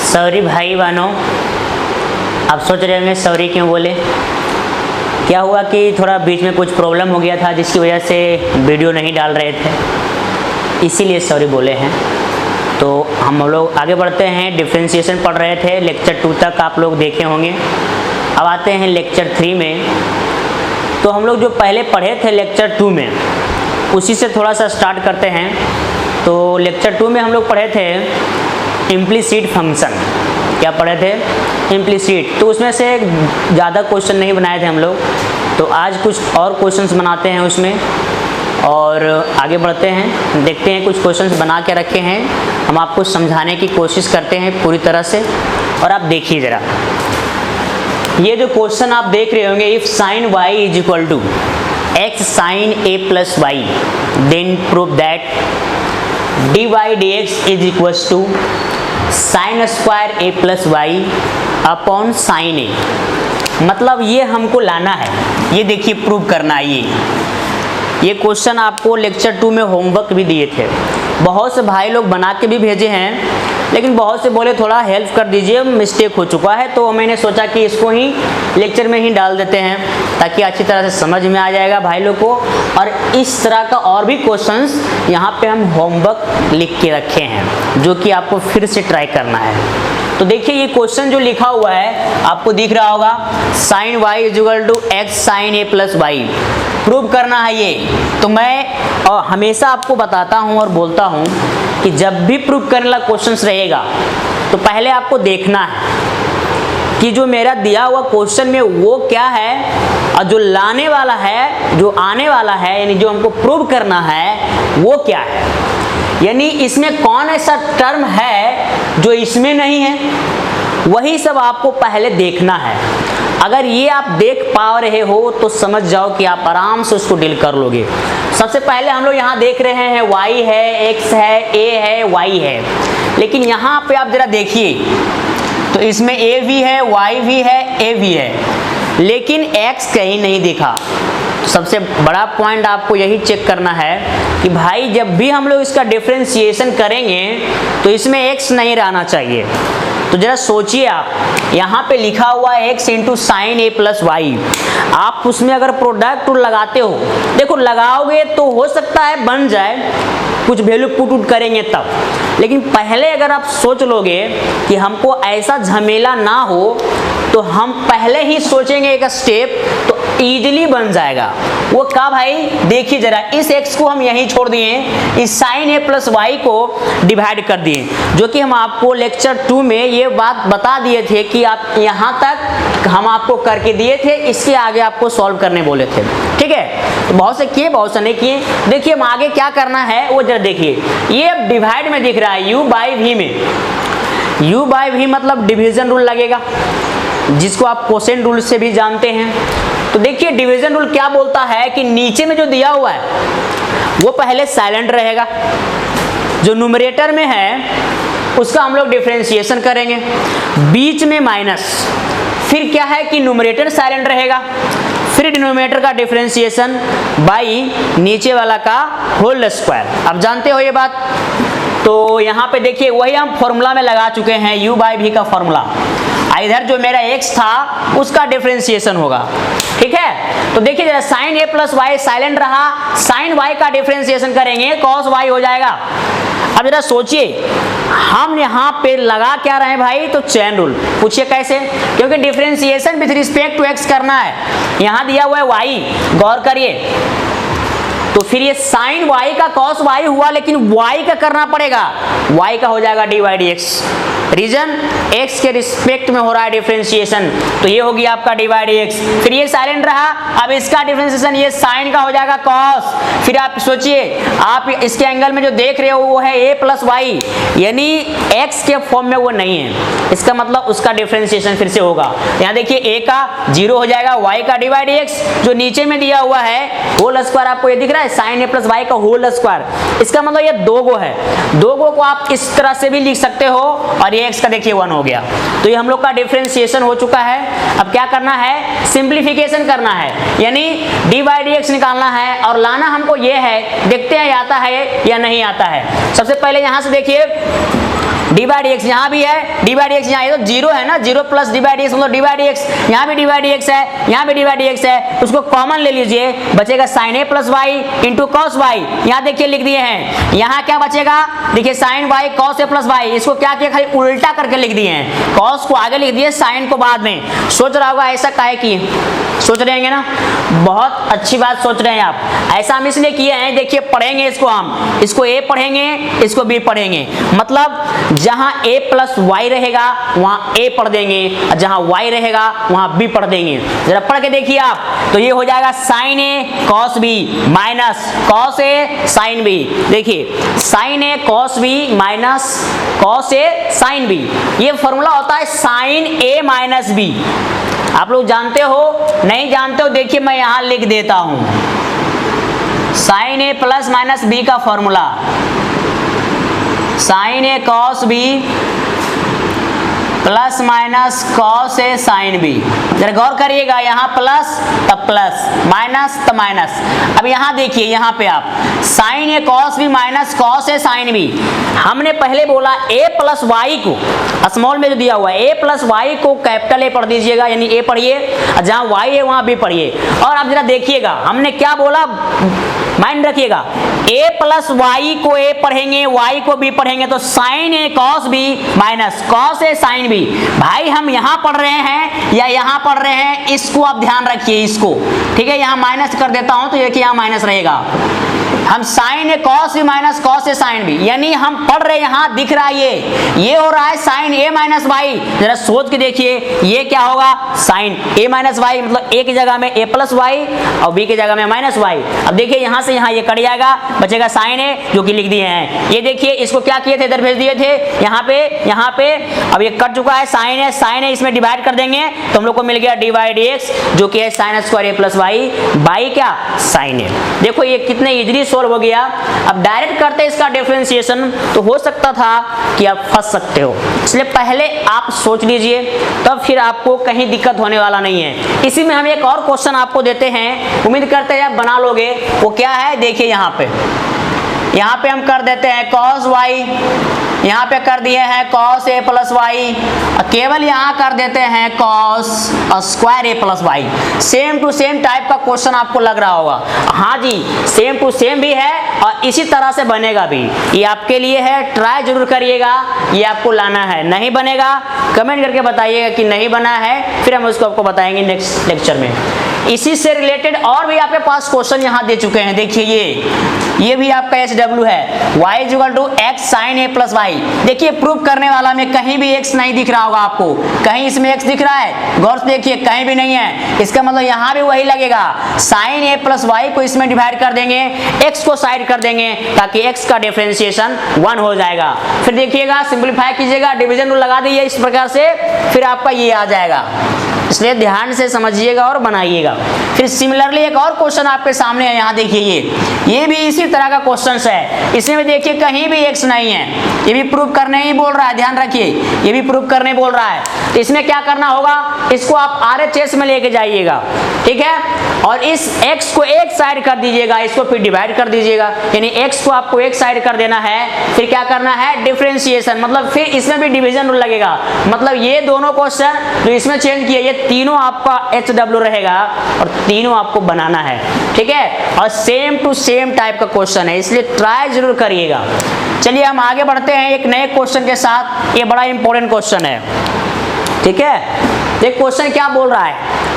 Sorry भाई बहनों, आप सोच रहे होंगे सॉरी क्यों बोले। क्या हुआ कि थोड़ा बीच में कुछ प्रॉब्लम हो गया था जिसकी वजह से वीडियो नहीं डाल रहे थे, इसीलिए सॉरी बोले हैं। तो हम लोग आगे बढ़ते हैं। डिफरेंशिएशन पढ़ रहे थे, लेक्चर 2 तक आप लोग देखे होंगे। अब आते हैं लेक्चर 3 में। तो हम लोग जो पहले पढ़े थे लेक्चर 2 में उसी से थोड़ा सा स्टार्ट करते हैं। तो लेक्चर 2 में हम लोग पढ़े थे इम्प्लिसिट फंक्शन। क्या पढ़े थे? इम्प्लिसिट। तो उसमें से ज़्यादा क्वेश्चन नहीं बनाए थे हम लोग, तो आज कुछ और क्वेश्चंस बनाते हैं उसमें और आगे बढ़ते हैं। देखते हैं कुछ क्वेश्चंस बना के रखे हैं, हम आपको समझाने की कोशिश करते हैं पूरी तरह से। और आप देखिए ज़रा, ये जो क्वेश्चन आप देख रहे होंगे, if sine y is equal to x sine a plus y then prove that dy dx is equal to sine square a plus y upon sine a। मतलब ये हमको लाना है, ये देखिए प्रूव करना है। ये क्वेश्चन आपको लेक्चर 2 में होमवर्क भी दिए थे। बहुत से भाई लोग बना के भी भेजे हैं, लेकिन बहुत से बोले थोड़ा हेल्प कर दीजिए, मिस्टेक हो चुका है। तो मैंने सोचा कि इसको ही लेक्चर में ही डाल देते हैं ताकि अच्छी तरह से समझ में आ जाएगा भाई लोग को। और इस तरह का और भी क्वेश्चंस यहाँ पे हम होमवर्क लिख के रखे हैं जो कि आपको फिर से ट्राई करना है। तो देखिए ये क्वेश्चन जो लिखा हुआ है आपको दिख रहा होगा, sine y is equal to x sine a plus y. Prove करना है ये। तो मैं हमेशा आपको बताता हूँ और बोलता हूँ कि जब भी प्रूव करने वाला क्वेश्चन रहेगा तो पहले आपको देखना है कि जो मेरा दिया हुआ क्वेश्चन में वो क्या है और जो लाने वाला है, जो आने वाला है, यानी जो हमको प्रूव करना है वो क्या है। यानी इसमें कौन ऐसा टर्म है जो इसमें नहीं है, वही सब आपको पहले देखना है। अगर ये आप देख पा रहे हो तो समझ जाओ कि आप आराम से उसको डील कर लोगे। सबसे पहले हम लोग यहाँ देख रहे हैं y है, x है, a है, y है। लेकिन यहाँ पे आप जरा देखिए तो इसमें a भी है, y भी है, a भी है, लेकिन x कहीं नहीं दिखा। सबसे बड़ा पॉइंट आपको यही चेक करना है कि भाई जब भी हम लोग इसका डिफरेंशिएशन करेंगे तो इसमें x नहीं रहना चाहिए। तो जरा सोचिए, आप यहाँ पे लिखा हुआ है x into sine a plus y. आप उसमें अगर प्रोडक्ट लगाते हो, देखो लगाओगे तो हो सकता है बन जाए, कुछ वैल्यू पुट उट करेंगे तब। लेकिन पहले अगर आप सोच लोगे कि हमको ऐसा झमेला ना हो तो हम पहले ही सोचेंगे एक स्टेप तो इजीली बन जाएगा। वो क्या भाई, देखिए जरा, इस x को हम यहीं छोड़ दिए, इस साइन a प्लस वाई को डिवाइड कर दिए, जो कि हम आपको लेक्चर 2 में ये बात बता दिए थे कि आप यहाँ तक हम आपको करके दिए थे, इसके आगे आपको सॉल्व करने बोले थे। ठीक है, तो बहुत से किए, बहुत से नहीं किए। देखिए हम आगे क्या करना है वो जरा देखिए। ये डिवाइड में दिख रहा है u बाई v में। u बाई v मतलब डिवीजन रूल लगेगा, जिसको आप कोसेंट रूल से भी जानते हैं। तो देखिए डिवीजन रूल क्या बोलता है कि नीचे में जो दिया हुआ है वो पहले साइलेंट रहेगा, जो न्यूमरेटर में है उसका हम लोग डिफरेंशिएशन करेंगे, बीच में माइनस, फिर क्या है कि न्यूमरेटर साइलेंट रहेगा, फिर डिनोमिनेटर का डिफरेंशिएशन बाई नीचे वाला का होल स्क्वायर। अब जानते हो ये बात। तो यहाँ पे देखिए वही हम फॉर्मूला में लगा चुके हैं, u बाई v का फॉर्मूला। इधर जो मेरा x था उसका डिफरेंशिएशन होगा। ठीक है, तो देखिए जरा, sine a plus y silent रहा, साइन y का डिफरेंशिएशन करेंगे कॉस y हो जाएगा। अब जरा सोचिए, हम यहाँ पे लगा क्या रहे हैं भाई, तो चेन रूल। पूछिए कैसे? क्योंकि differentiation with respect to x करना है। यहाँ दिया हुआ है y, गौर करिए, तो फिर ये साइन y का कॉस y हुआ, लेकिन y का करना पड़ेगा, y का हो जाएगा dy dx। रीजन x के रिस्पेक्ट में हो रहा है डिफरेंशिएशन, तो ये होगी आपका dy dx। फिर ये साइलेंट रहा, अब इसका डिफरेंशिएशन ये साइन का हो जाएगा कॉस। फिर आप सोचिए, आप इसके एंगल में जो देख रहे हो वो है a प्लस वाई, यानी x के फॉर्म में वो नहीं है, इसका मतलब उसका डिफरेंशिएशन फिर से होगा। यहाँ देखिए a का 0 हो जाएगा, y का dy dx, जो नीचे में दिया हुआ है होल स्क्वायर, आपको ये दिख रहा है साइन a प्लस वाई का होल स्क्वायर। इसका मतलब ये 2 गो है, 2 गो को आप इस तरह से भी लिख सकते हो, और ये x का देखिए 1 हो गया। तो ये हम लोग का डिफरेंशिएशन हो चुका है। अब क्या करना है, सिंप्लीफिकेशन करना है, यानी dy dx निकालना है, और लाना हमको ये है, देखते हैं आता है या नहीं आता है। सबसे पहले यहाँ से देखिए डी बाई डी एक्स यहाँ भी है, डी बाई डी एक्स यहाँ, ये तो जीरो है ना, zero plus D by d x मतलब डी बाई डी एक्स, यहाँ भी डी बाई डी एक्स है, यहाँ भी डी बाई डी एक्स है, उसको कॉमन ले लीजिए, बचेगा साइन ए plus Y into cos Y. यहाँ देखिए लिख दिए हैं, यहाँ क्या बचेगा, देखिए sine Y cos A plus Y, इसको क्या किया खाली उल्टा करके लिख दिए हैं, कॉस को आगे लिख दिए, साइन को बाद में। सोच रहा होगा ऐसा काहे किए, सोच रहे हैं ना, बहुत अच्छी बात सोच रहे हैं आप। ऐसा हम इसलिए किए हैं, देखिए पढ़ेंगे इसको, हम इसको ए पढ़ेंगे, इसको बी पढ़ेंगे, मतलब जहां a प्लस वाई रहेगा वहां a पढ़ देंगे, और जहां y रहेगा वहां b पढ़ देंगे। जरा पढ़ के देखिए आप, तो ये हो जाएगा sine a cos b minus cos a sine b। देखिए sine a cos b minus cos a sine b, ये फॉर्मूला होता है साइन a माइनस b। आप लोग जानते हो, नहीं जानते हो, देखिए मैं यहां लिख देता हूं, sine a plus minus b का formula, sine A cos B plus minus cos A sine B. जरा गौर करिएगा, यहाँ प्लस तब प्लस, माइनस तब माइनस। अब यहाँ देखिए, यहाँ पे आप sign A cos B minus cos A sine B, हमने पहले बोला ए प्लस वाई को, स्मॉल में जो दिया हुआ है ए प्लस वाई को कैपिटल ए पढ़ दीजिएगा, यानी ए पढ़िए, जहाँ वाई है वहाँ बी पढ़िए। और अब जरा देखिएगा हमने क्या बोला, माइंड रखिएगा, a प्लस वाई को a पढ़ेंगे, y को b पढ़ेंगे, तो sign A cos b minus cos A sign b। भाई हम यहाँ पढ़ रहे हैं या यहाँ पढ़ रहे हैं, इसको आप ध्यान रखिए, इसको ठीक है। यहाँ माइनस कर देता हूं तो ये कि यहाँ माइनस रहेगा, हम sign A cos B minus cos A sine B, यानी हम पढ़ रहे हैं, यहाँ दिख रहा है ये हो रहा है साइन ए माइनस वाई। जरा सोच के देखिए ये क्या होगा, साइन ए माइनस वाई, मतलब ए की जगह में ए प्लस वाई और बी की जगह में माइनस वाई। अब देखिए यहाँ से यहाँ ये कट जाएगा, बचेगा साइन ए जो कि लिख दिए हैं। ये देखिए इसको क्या किए थे, इधर भेज दिए थे, यहाँ पे अब ये कट चुका है, साइन ए इसमें डिवाइड कर देंगे तो हम लोग को मिल गया डी बाई डी एक्स, जो कि है sine square a plus y by क्या साइन ए। देखो ये कितने इजीली सोल्व हो गया। अब डायरेक्ट करते इसका डिफरेंशिएशन तो हो सकता था कि आप फंस सकते हो, इसलिए पहले आप सोच लीजिए, तब फिर आपको कहीं दिक्कत होने वाला नहीं है। इसी में हम एक और क्वेश्चन आपको देते हैं, उम्मीद करते हैं आप बना लोगे। वो क्या है, देखिए यहाँ पे हम कर देते हैं cos y, यहाँ पे कर दिए हैं cos a प्लस वाई, केवल यहाँ कर देते हैं cos square a plus y. Same to same type का क्वेश्चन आपको लग रहा होगा, हाँ जी सेम टू सेम भी है और इसी तरह से बनेगा भी। ये आपके लिए है, ट्राई जरूर करिएगा, ये आपको लाना है। नहीं बनेगा कमेंट करके बताइएगा कि नहीं बना है, फिर हम उसको आपको बताएंगे नेक्स्ट लेक्चर में। इसी से रिलेटेड और भी आपके पास क्वेश्चन यहाँ दे चुके हैं। देखिए ये भी आपका SW है, y equal to x sine A plus y. देखिए प्रूफ करने वाला में कहीं भी x नहीं दिख रहा होगा आपको, कहीं इसमें x दिख रहा है, गौर से देखिए कहीं भी नहीं है। इसका मतलब यहाँ भी वही लगेगा, साइन ए प्लस वाई को इसमें डिवाइड कर देंगे, x को साइड कर देंगे ताकि x का डिफरेंशिएशन 1 हो जाएगा। फिर देखिएगा सिंपलीफाई कीजिएगा, डिवीजन रूल लगा दीजिए इस प्रकार से, फिर आपका ये आ जाएगा। इसलिए ध्यान से समझिएगा और बनाइएगा। फिर सिमिलरली एक और क्वेश्चन आपके सामने है, यहाँ देखिए ये भी इसी तरह का क्वेश्चन है। इसमें भी देखिए कहीं भी x नहीं है, ये भी प्रूफ करने ही बोल रहा है, ध्यान रखिए ये भी प्रूफ करने बोल रहा है। तो इसमें क्या करना होगा, इसको आप RHS में लेके जाइएगा, ठीक है, और इस x को एक साइड कर दीजिएगा, इसको फिर डिवाइड कर दीजिएगा, यानी x को आपको एक साइड कर देना है। फिर क्या करना है, डिफरेंशिएशन, मतलब फिर इसमें भी डिवीजन रूल लगेगा। मतलब ये दोनों क्वेश्चन जो इसमें चेंज किए, ये तीनों आपका HW रहेगा और तीनों आपको बनाना है, ठीक है, और सेम टू सेम टाइप का क्वेश्चन है, इसलिए ट्राई जरूर करिएगा। चलिए हम आगे बढ़ते हैं एक नए क्वेश्चन के साथ। ये बड़ा इंपॉर्टेंट क्वेश्चन है, ठीक है। ये क्वेश्चन क्या बोल रहा है,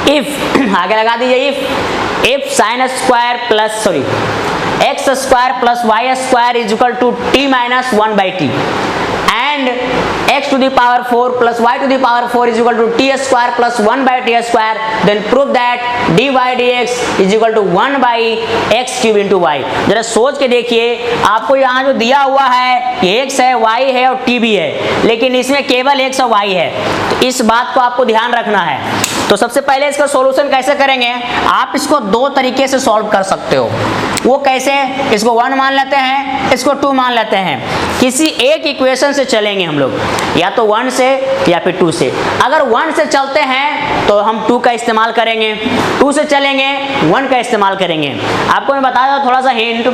इफ आगे लगा दीजिए, if sine square plus x square plus y square is equal to t minus 1/t and x to the power 4 plus y to the power 4 is equal to t square plus 1/t square, then prove that dy dx is equal to 1/x cube into y। जरा सोच के देखिए, आपको यहाँ जो दिया हुआ है ये x है, y है और t भी है, लेकिन इसमें केवल x और y है, तो इस बात को आपको ध्यान रखना है। तो सबसे पहले इसका सॉल्यूशन कैसे करेंगे, आप इसको दो तरीके से सॉल्व कर सकते हो। वो कैसे, इसको 1 मान लेते हैं, इसको 2 मान लेते हैं। किसी एक इक्वेशन से चलेंगे हम लोग, या तो 1 से या फिर 2 से। अगर 1 से चलते हैं तो हम 2 का इस्तेमाल करेंगे, 2 से चलेंगे 1 का इस्तेमाल करेंगे। आपको मैं बता दूं थोड़ा सा हिंट,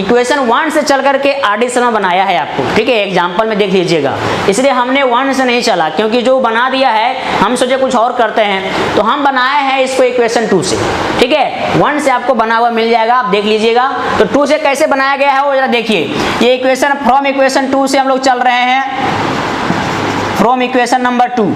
इक्वेशन 1 से चल करके एडिशन में बनाया है आपको, ठीक है, एग्जांपल में देख लीजिएगा। इसलिए हमने 1 से नहीं चला, क्योंकि जो बना दिया है हम सोचे कुछ और करते हैं, तो हम बनाए हैं इसको इक्वेशन 2 से, ठीक है। 1 से आपको बना हुआ मिल जाएगा, आप देख लीजिएगा। तो 2 से कैसे बनाया गया है वो जरा देखिए। ये इक्वेशन फ्रॉम इक्वेशन 2 से हम लोग चल रहे हैं, फ्रॉम इक्वेशन नंबर 2।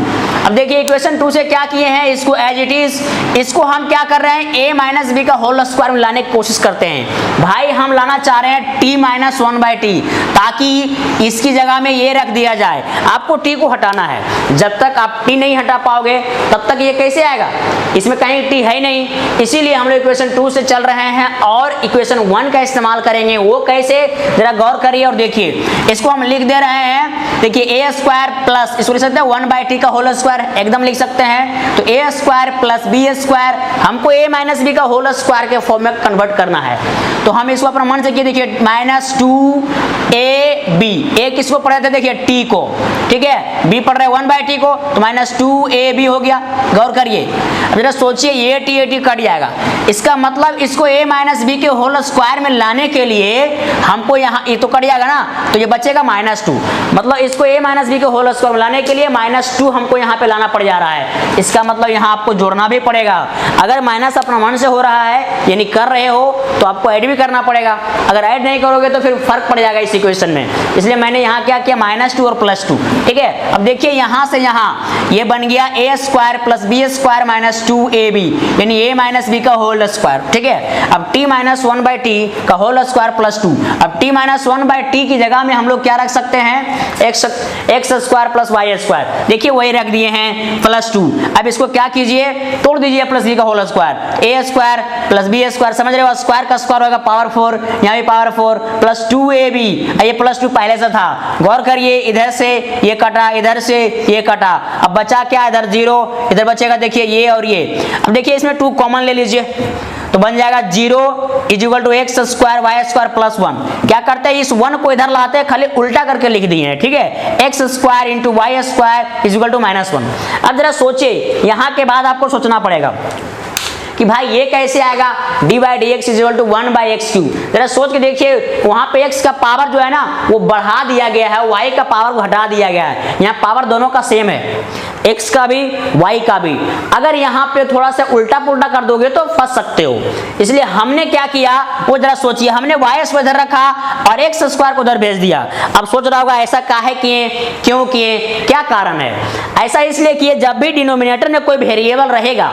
अब देखिए इक्वेशन 2 से क्या किए हैं, इसको एज इट इज, इसको हम क्या कर रहे हैं, a माइनस बी का होल स्क्वायर में लाने की कोशिश करते हैं। भाई हम लाना चाह रहे हैं t माइनस 1/t, ताकि इसकी जगह में ये रख दिया जाए। आपको t को हटाना है, जब तक आप t नहीं हटा पाओगे तब तक ये कैसे आएगा, इसमें कहीं t है ही नहीं। इसीलिए हम लोग इक्वेशन 2 से चल रहे हैं और इक्वेशन 1 का इस्तेमाल करेंगे। वो कैसे, जरा गौर करिए और देखिए। इसको हम लिख दे रहे हैं, देखिए a स्क्वायर प्लस, इसको लिख सकते हैं 1/t का होल स्क्वायर, एकदम लिख सकते हैं। तो a square plus b square, हमको a माइनस b का होल स्क्वायर के फॉर्म में कन्वर्ट करना है। तो हम इसको अपना मन से किए, देखिए -2ab, a किसको पढ़ रहे थे, देखिए t को, ठीक है, b पढ़ रहे 1/t को, तो -2ab हो गया। गौर करिए, अब जरा सोचिए, ये t कट जाएगा, इसका मतलब इसको a माइनस b के होल स्क्वायर में लाने के लिए हमको यहाँ ये तो कट जाएगा ना, तो ये बचेगा -2, मतलब इसको a माइनस b के होल स्क्वायर में लाने के लिए -2 हमको यहाँ पे लाना पड़ जा रहा है। इसका मतलब यहाँ आपको जोड़ना भी पड़ेगा। अगर माइनस अपना मन से हो रहा है, यानी कर रहे हो, तो आपको ऐड भी करना पड़ेगा। अगर ऐड नहीं करोगे तो फिर फर्क पड़ जाएगा इस इक्वेशन में। इसलिए मैंने यहाँ क्या किया, -2 और +2, ठीक है। अब देखिए यहाँ से यहाँ ये बन गया a square plus b square -2ab, यानी a माइनस b का होल स्क्वायर, ठीक है। अब t माइनस 1/t का होल स्क्वायर +2। अब t माइनस 1/t की जगह में हम लोग क्या रख सकते हैं, x square plus y square, देखिए वही रख दिए हैं +2। अब इसको क्या कीजिए, तोड़ दीजिए प्लस b का whole square, a square plus b square, समझ रहे हो, स्क्वायर का स्क्वायर होगा पावर 4, यहाँ भी पावर 4 प्लस 2ab, ये +2 पहले से था। गौर करिए, इधर से ये कटा, इधर से ये कटा, अब बचा क्या, इधर 0, इधर बचेगा देखिए ये और ये। अब देखिए इसमें 2 कॉमन ले लीजिए, तो बन जाएगा 0 = x square y square plus 1। क्या करते हैं, इस 1 को इधर लाते हैं, खाली उल्टा करके लिख दिए हैं, ठीक है, x square into y square = -1। अब जरा सोचिए, यहाँ के बाद आपको सोचना पड़ेगा कि भाई ये कैसे आएगा, d/dx = 1/x³। जरा सोच के देखिए, वहां पे x का पावर जो है ना वो बढ़ा दिया गया है, y का पावर को हटा दिया गया है। यहाँ पावर दोनों का सेम है, x का भी y का भी। अगर यहाँ पे थोड़ा सा उल्टा पुल्टा कर दोगे तो फंस सकते हो। इसलिए हमने क्या किया वो जरा सोचिए, हमने y को इधर रखा और x स्क्वायर को उधर भेज दिया। अब सोच रहा होगा ऐसा काहे किए, क्यों किए, क्या कारण है। ऐसा इसलिए किए, जब भी डिनोमिनेटर में कोई वेरिएबल रहेगा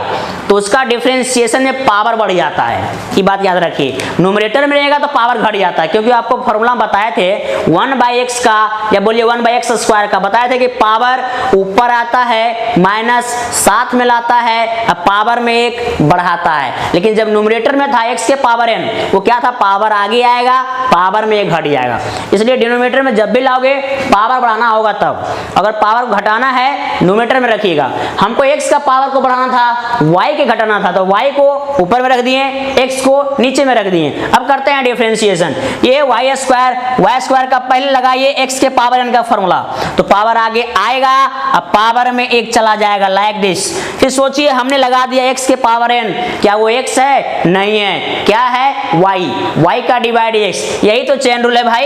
तो उसका डिफरेंशिएशन में पावर बढ़ जाता है। ये बात याद रखिए, न्यूमरेटर में रहेगा तो पावर घट जाता है, क्योंकि आपको फॉर्मूला बताए थे 1/x का, या बोलिए 1/x स्क्वायर का, बताए थे कि पावर ऊपर आता है -7 में लाता है, अब पावर में 1 बढ़ाता है। लेकिन जब न्यूमरेटर में था x के पावर n, वो क्या था, पावर आगे आएगा, पावर में 1 घट जाएगा। इसलिए डिनोमिनेटर में जब भी लाओगे पावर बढ़ाना होगा तब, अगर पावर घटाना है न्यूमरेटर में रखिएगा। हमको x का पावर को बढ़ाना था, y के घटाना था, तो y को ऊपर में रख दिए, x को नीचे में रख दिए। अब करते हैं डिफरेंशिएशन, ये y स्क्वायर का पहले लगाइए x के पावर n का फॉर्मूला, तो पावर आगे आएगा, अब पावर में 1 चला जाएगा, लाइक दिस। फिर सोचिए, हमने लगा दिया x के पावर n, क्या वो x है, नहीं है, क्या है, y का d/dx। यही तो चेन रूल है भाई।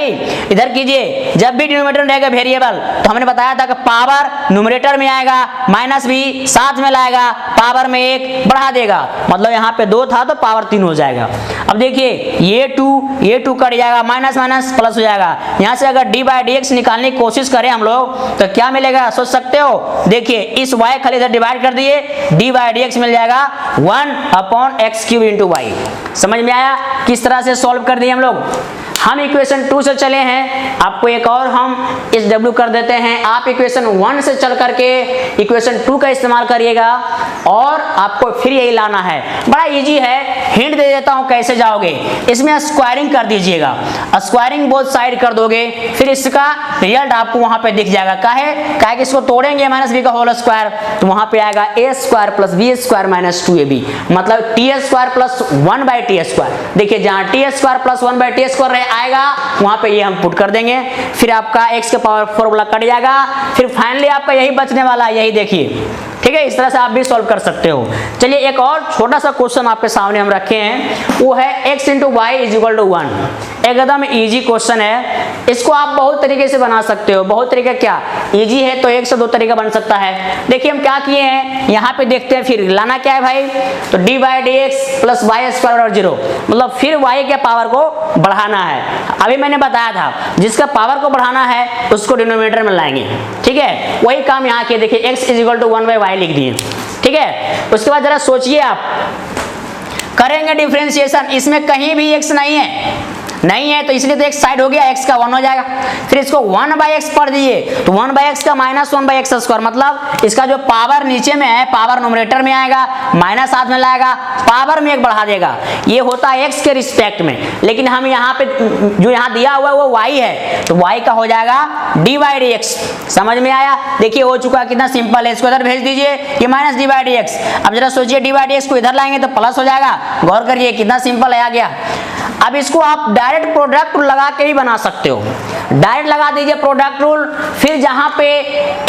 इधर कीजिए, जब भी डिनोमिनेटर में रहेगा वेरिएबल, तो हमने बताया था कि पावर न्यूमरेटर में आएगा, -b साथ में लाएगा, पावर में 1 बढ़ा देगा, मतलब यहाँ पे 2 था तो पावर 3 हो जाएगा। अब देखिए ये 2 कट जाएगा, माइनस माइनस प्लस हो जाएगा। यहाँ से अगर d/dx निकालने की कोशिश करें हम लोग तो क्या मिलेगा, सोच सकते हो। देखिए इस y खाली इधर डिवाइड कर दिए, d/dx मिल जाएगा 1/x³ इंटू y। समझ में आया किस तरह से सॉल्व कर दिए हम लोग। हम इक्वेशन 2 से चले हैं, आपको एक और हम इस w कर देते हैं। आप इक्वेशन 1 से चल करके इक्वेशन 2 का इस्तेमाल करिएगा और आपको फिर यही लाना है। बड़ा इजी है, हिंट दे देता हूं कैसे जाओगे। इसमें स्क्वायरिंग कर दीजिएगा, स्क्वायरिंग बोथ साइड कर दोगे, फिर इसका रिजल्ट आपको वहां पे दिख जाएगा। काहे कि इसको तोड़ेंगे -b का होल स्क्वायर, तो वहां पे आएगा a square plus b square minus 2ab, मतलब t square plus 1/t square. देखिए जहां t square plus 1/t square आएगा वहां पे ये हम पुट कर देंगे, फिर आपका x के पावर फॉर्मूला कट जाएगा, फिर फाइनली आपका यही बचने वाला है, यही देखिए, ठीक है, इस तरह से आप भी सॉल्व कर सकते हो। चलिए एक और छोटा सा क्वेश्चन आपके सामने हम रखे हैं, वो है x into y is equal to 1। एकदम इजी क्वेश्चन है, इसको आप बहुत तरीके से बना सकते हो। बहुत तरीका क्या, इजी है तो एक से दो तरीका बन सकता है। देखिए हम क्या किए हैं, यहाँ पे देखते हैं, फिर लाना क्या है भाई, तो d by d x plus y square और 0, मतलब फिर y के पावर को बढ़ाना है। अभी मैंने बताया था जिसका पावर को बढ़ाना है उसको डिनोमिनेटर में लाएंगे, ठीक है। वही काम यहाँ किए, देखिए x is equal to 1/y लिख दिए, ठीक है। उसके बाद जरा सोचिए, आप करेंगे डिफरेंशिएशन, इसमें कहीं भी x नहीं है तो इसलिए तो एक साइड हो गया, x का 1 हो जाएगा। फिर इसको 1/x पढ़ दिए तो 1/x का माइनस 1/x स्क्वायर, मतलब इसका जो पावर नीचे में है पावर नोमिनेटर में आएगा, माइनस साथ में लाएगा, पावर में एक बढ़ा देगा। ये होता है x के रिस्पेक्ट में, लेकिन हम यहाँ पे जो यहाँ दिया हुआ है वो y है, तो y का हो जाएगा d/dx। समझ में आया, देखिए हो चुका, कितना सिंपल है। इसको इधर भेज दीजिए, ये माइनस d/dx। अब जरा सोचिए d/dx को इधर लाएंगे तो प्लस हो जाएगा, गौर करिए कितना सिंपल है, आ गया। अब इसको आप डायरेक्ट प्रोडक्ट रूल लगा के ही बना सकते हो, डायरेक्ट लगा दीजिए प्रोडक्ट रूल, फिर जहां पे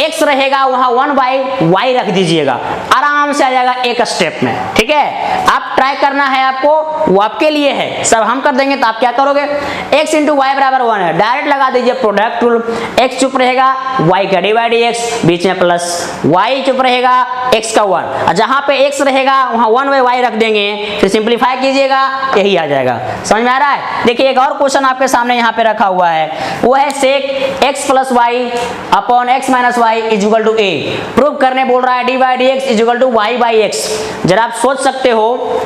x रहेगा वहां 1/y रख दीजिएगा, आराम से आ जाएगा एक स्टेप में, ठीक है। आप ट्राई करना है आपको, वो आपके लिए है, सब हम कर देंगे तो आप क्या करोगे, x इंटू वाई बराबर 1 है, डायरेक्ट लगा दीजिए प्रोडक्ट रूल, x चुप रहेगा, y का d/dx, बीच में प्लस, y चुप रहेगा, x का 1, जहां पे x रहेगा वहां 1/y रख देंगे, फिर सिंप्लीफाई कीजिएगा, यही आ जाएगा। समझ में आ रहा है। देखिए एक और क्वेश्चन आपके सामने यहाँ पे रखा हुआ है, वो है sec x plus y upon x minus y is equal to a। Prove करने बोल रहा है d/dx is equal to y/x। जरा आप सोच सकते हो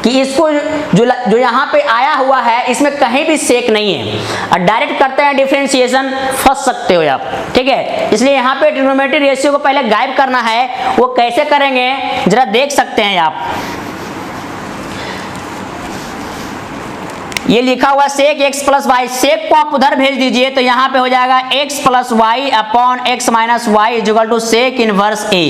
कि इसको जो यहाँ पे आया हुआ है इसमें कहीं भी सेक नहीं है, और डायरेक्ट करते हैं डिफरेंशिएशन, फंस सकते हो आप, ठीक है। इसलिए यहाँ पे ट्रिग्नोमेट्री रेशियो को पहले गायब करना है, वो कैसे करेंगे जरा देख सकते हैं आप। ये लिखा हुआ सेक x प्लस वाई, सेक को आप उधर भेज दीजिए तो यहाँ पे हो जाएगा x plus y upon x minus y is equal to sec inverse a।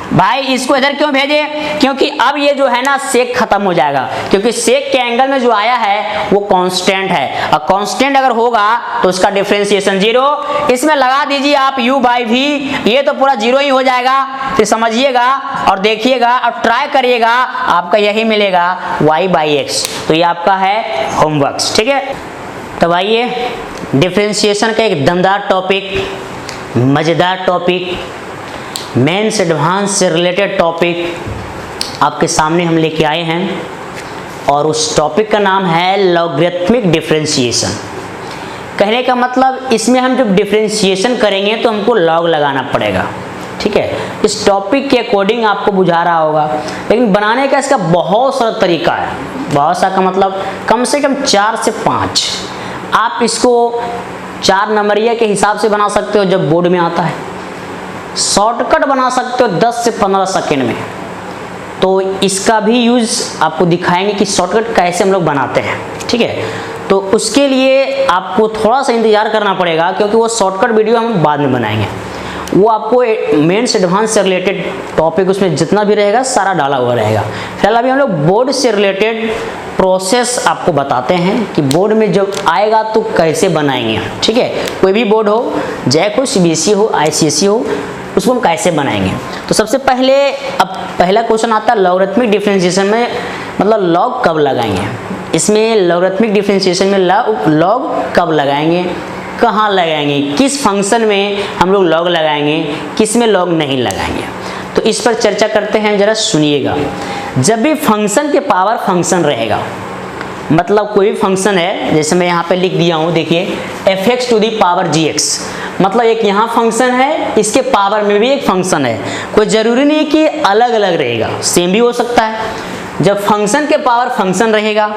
भाई इसको इधर क्यों भेजे, क्योंकि अब ये जो है ना सेक खत्म हो जाएगा, क्योंकि सेक के एंगल में जो आया है वो कांस्टेंट है, और कांस्टेंट अगर होगा तो उसका डिफरेंशिएशन 0। इसमें लगा दीजिए आप u/v, ये तो पूरा 0 ही हो जाएगा। फिर समझिएगा और देखिएगा और ट्राई करिएगा, आपका यही मिलेगा y/x। तो ये आपका है होमवर्क, ठीक है। तब आइए डिफरेंशिएशन का एक दमदार टॉपिक, मजेदार टॉपिक, मेंस एडवांस से रिलेटेड टॉपिक आपके सामने हम लेके आए हैं, और उस टॉपिक का नाम है लॉगरिथमिक डिफरेंशिएशन। कहने का मतलब इसमें हम जब डिफरेंशिएशन करेंगे तो हमको लॉग लगाना पड़ेगा, ठीक है। इस टॉपिक के अकॉर्डिंग आपको बुझा रहा होगा, लेकिन बनाने का इसका बहुत सारा तरीका है, बहुत सा का मतलब कम से कम 4 से 5। आप इसको 4 नंबरिया के हिसाब से बना सकते हो जब बोर्ड में आता है, शॉर्टकट बना सकते हो 10 से 15 सेकेंड में। तो इसका भी यूज़ आपको दिखाएंगे कि शॉर्टकट कैसे हम लोग बनाते हैं, ठीक है। तो उसके लिए आपको थोड़ा सा इंतजार करना पड़ेगा, क्योंकि वो शॉर्टकट वीडियो हम बाद में बनाएंगे। वो आपको मेंस एडवांस से रिलेटेड टॉपिक उसमें जितना भी रहेगा सारा डाला हुआ रहेगा। फिलहाल अभी हम लोग बोर्ड से रिलेटेड प्रोसेस आपको बताते हैं कि बोर्ड में जब आएगा तो कैसे बनाएंगे, ठीक है। कोई भी बोर्ड हो, जैक हो, CBSE हो, ICSE हो, उसको हम कैसे बनाएंगे। तो सबसे पहले अब पहला क्वेश्चन आता है लॉगरिथमिक डिफरेंशिएशन में, मतलब लॉग कब लगाएंगे। इसमें लॉगरिथमिक डिफरेंशिएशन में लॉग कब लगाएंगे, कहाँ लगाएंगे, किस फंक्शन में हम लोग लॉग लगाएंगे, किस में लॉग नहीं लगाएंगे। तो इस पर चर्चा करते हैं, जरा सुनिएगा। जब भी फंक्शन के पावर फंक्शन रहेगा, मतलब कोई भी फंक्शन है, जैसे मैं यहाँ पे लिख दिया हूँ, देखिए fx to the power gx, मतलब एक यहाँ फंक्शन है, इसके पावर में भी एक फंक्शन है। कोई ज़रूरी नहीं कि अलग अलग रहेगा, सेम भी हो सकता है। जब फंक्शन के पावर फंक्शन रहेगा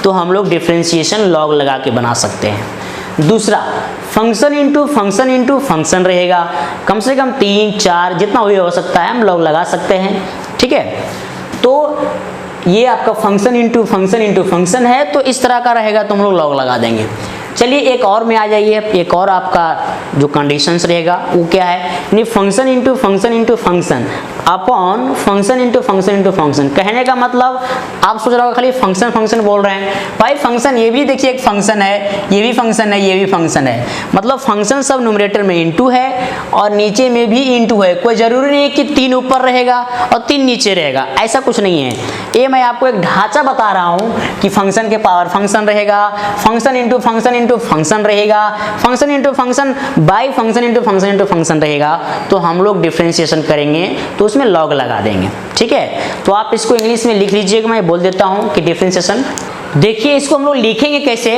तो हम लोग डिफरेंशिएशन लॉग लगा के बना सकते हैं। दूसरा, function into function into function रहेगा, कम से कम 3, 4 जितना भी हो सकता है हम लॉग लगा सकते हैं, ठीक है। तो ये आपका फंक्शन इंटू फंक्शन है, तो इस तरह का रहेगा तो हम लोग लॉग लगा देंगे। चलिए एक और में आ जाइए, एक और आपका जो कंडीशंस रहेगा वो क्या है, यानी function into function upon function into function into function. कहने का मतलब आप सोच रहे हो खाली फंक्शन फंक्शन बोल रहे हैं, भाई फंक्शन ये भी देखिए एक फंक्शन है, ये भी फंक्शन है, ये भी फंक्शन है, मतलब फंक्शन सब न्यूमरेटर में इंटू है और नीचे में भी इंटू है। कोई जरूरी नहीं है कि 3 ऊपर रहेगा और 3 नीचे रहेगा, ऐसा कुछ नहीं है। ये मैं आपको एक ढांचा बता रहा हूं कि फंक्शन के पावर फंक्शन रहेगा, फंक्शन इंटू फंक्शन रहेगा, function into function by function into function रहेगा। तो हम लोग डिफरेंशिएशन करेंगे तो उसमें लॉग लगा देंगे, ठीक है। तो आप इसको इंग्लिश में लिख लीजिएगा, मैं बोल देता हूं कि डिफरेंशिएशन। देखिए इसको हम लोग लिखेंगे कैसे,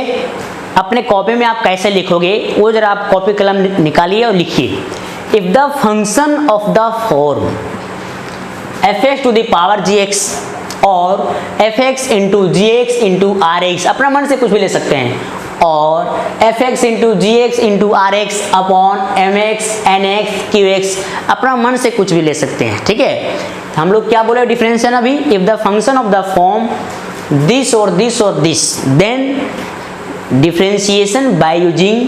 अपने कॉपी में आप कैसे लिखोगे वो जरा आप कॉपी कलम निकालिए और लिखिए। If the function of the form fx to the power gx और fx into g x into r x, अपना मन से कुछ भी ले सकते हैं, और fx into g x into r x upon m x n x q x, अपना मन से कुछ भी ले सकते हैं, ठीक है। हम लोग क्या बोले डिफरेंशिएशन अभी, if the function of the form this और दिस और this then differentiation by using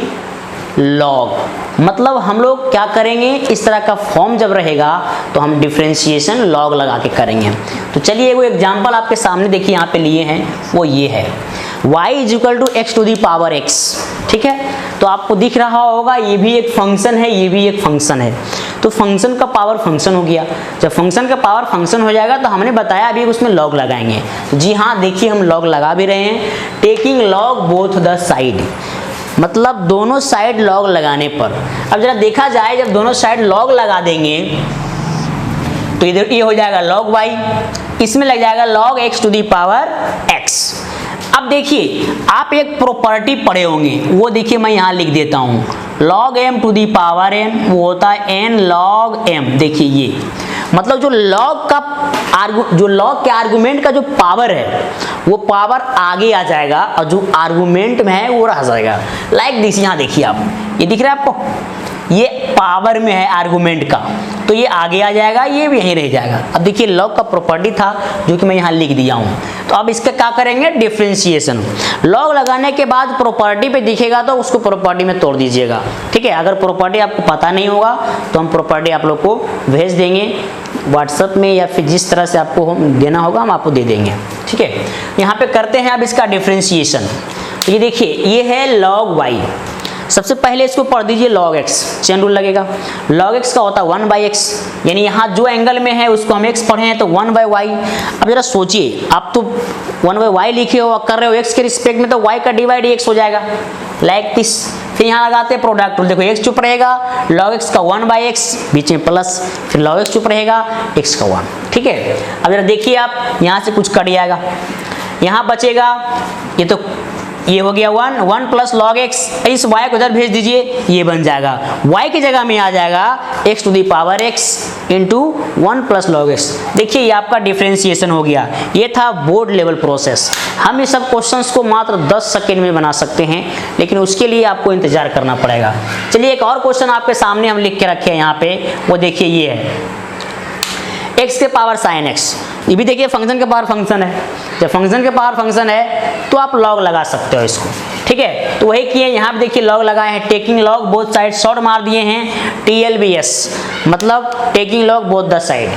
log. मतलब हम लोग क्या करेंगे, इस तरह का फॉर्म जब रहेगा तो हम डिफरेंशिएशन लॉग लगा के करेंगे। तो चलिए वो एग्जांपल आपके सामने देखिए यहाँ पे लिए हैं, वो ये है y is equal to x to the power x, ठीक है। तो आपको दिख रहा होगा ये भी एक फंक्शन है, ये भी एक फंक्शन है। तो फंक्शन का पावर फंक्शन हो गया। जब फंक्शन का पावर फंक्शन हो जाएगा तो हमने बताया अभी उसमें लॉग लगाएंगे। जी हाँ, देखिए हम लॉग लगा भी रहे हैं, taking log both the side, मतलब दोनों साइड लॉग लगाने पर। अब जरा देखा जाए, जब दोनों साइड लॉग लगा देंगे तो इधर ये हो जाएगा लॉग y, इसमें लग जाएगा log x to the power x। अब देखिए आप एक प्रॉपर्टी पढ़े होंगे, वो देखिए मैं यहाँ लिख देता हूँ, log m to the power n वो होता है n log m। देखिए ये मतलब जो लॉग के आर्गुमेंट का जो पावर है वो पावर आगे आ जाएगा और जो आर्गुमेंट में है वो रह जाएगा। लाइक दिस, यहाँ देखिए आप, ये दिख रहा है आपको, ये पावर में है आर्गुमेंट का, तो ये आगे आ जाएगा, ये भी यहीं रह जाएगा। अब देखिए लॉग का प्रॉपर्टी था जो कि मैं यहाँ लिख दिया हूँ। तो अब इसका क्या करेंगे, डिफरेंशिएशन। लॉग लगाने के बाद प्रॉपर्टी पे दिखेगा तो उसको प्रॉपर्टी में तोड़ दीजिएगा, ठीक है। अगर प्रॉपर्टी आपको पता नहीं होगा तो हम प्रॉपर्टी आप लोग को भेज देंगे व्हाट्सएप में, या फिर जिस तरह से आपको देना होगा हम आपको दे देंगे, ठीक है। यहाँ पे करते हैं अब इसका डिफरेंशिएशन। ये देखिए ये है लॉग y, सबसे पहले इसको पढ़ दीजिए log x, चेन रूल लगेगा। log x का होता है 1/x, यानी यहाँ जो एंगल में है उसको हम x पढ़े हैं तो 1/y। अब जरा सोचिए, आप तो 1/y लिखे हो और कर रहे हो x के रिस्पेक्ट में, तो y का डिवाइड x हो जाएगा, लाइक दिस। फिर यहाँ लगाते हैं प्रोडक्ट रूल, देखो x चुप रहेगा, log x का 1/x बीच में प्लस, फिर log x चुप रहेगा, x का 1, ठीक है। अब जरा देखिए आप, यहाँ से कुछ कट जाएगा, यहाँ बचेगा, ये तो ये हो गया 1 प्लस log x, इस y को उधर भेज दीजिए, ये बन जाएगा y की जगह में आ जाएगा x to the power x into 1 plus log x। देखिए ये आपका डिफरेंशिएशन हो गया। ये था बोर्ड लेवल प्रोसेस। हम इस सब क्वेश्चंस को मात्र 10 सेकेंड में बना सकते हैं, लेकिन उसके लिए आपको इंतजार करना पड़ेगा। चलिए एक और क्वेश्चन आपके सामने हम लिख के रखे हैं यहाँ पे, वो देखिए ये है x के पावर sin x। ये भी देखिए फंक्शन के पावर फंक्शन है, जब फंक्शन के पावर फंक्शन है तो आप लॉग लगा सकते हो इसको, ठीक है। तो वही किए, यहाँ पे देखिए लॉग लगाए हैं, taking log both side, short मार दिए हैं TLBS, मतलब taking log both the side.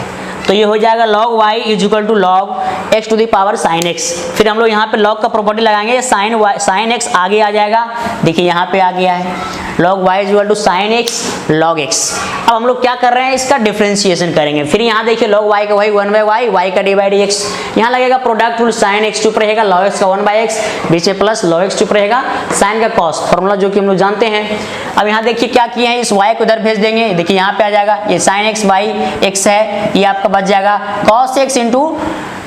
तो ये हो जाएगा log y is equal to log x to the power sin x। फिर हम लोग यहाँ पे log का प्रॉपर्टी लगाएंगे, sin x आगे आ जाएगा, देखिए यहाँ पे आ गया है log y is equal to sin x log x। अब हम लोग क्या कर रहे हैं, इसका डिफरेंशिएशन करेंगे। फिर यहाँ देखिए log y का वही 1/y, y का डिवाइड x, यहाँ लगेगा प्रोडक्ट रूल, sin x चुप रहेगा, log x का 1/x बीच में प्लस, log x चुप रहेगा, sin का cos फॉर्मूला जो कि हम लोग जानते हैं। अब यहाँ देखिए क्या किए हैं, इस y को उधर भेज देंगे, देखिए यहाँ पे आ जाएगा, ये sin x बाई x है, ये आपका बच जाएगा cos x into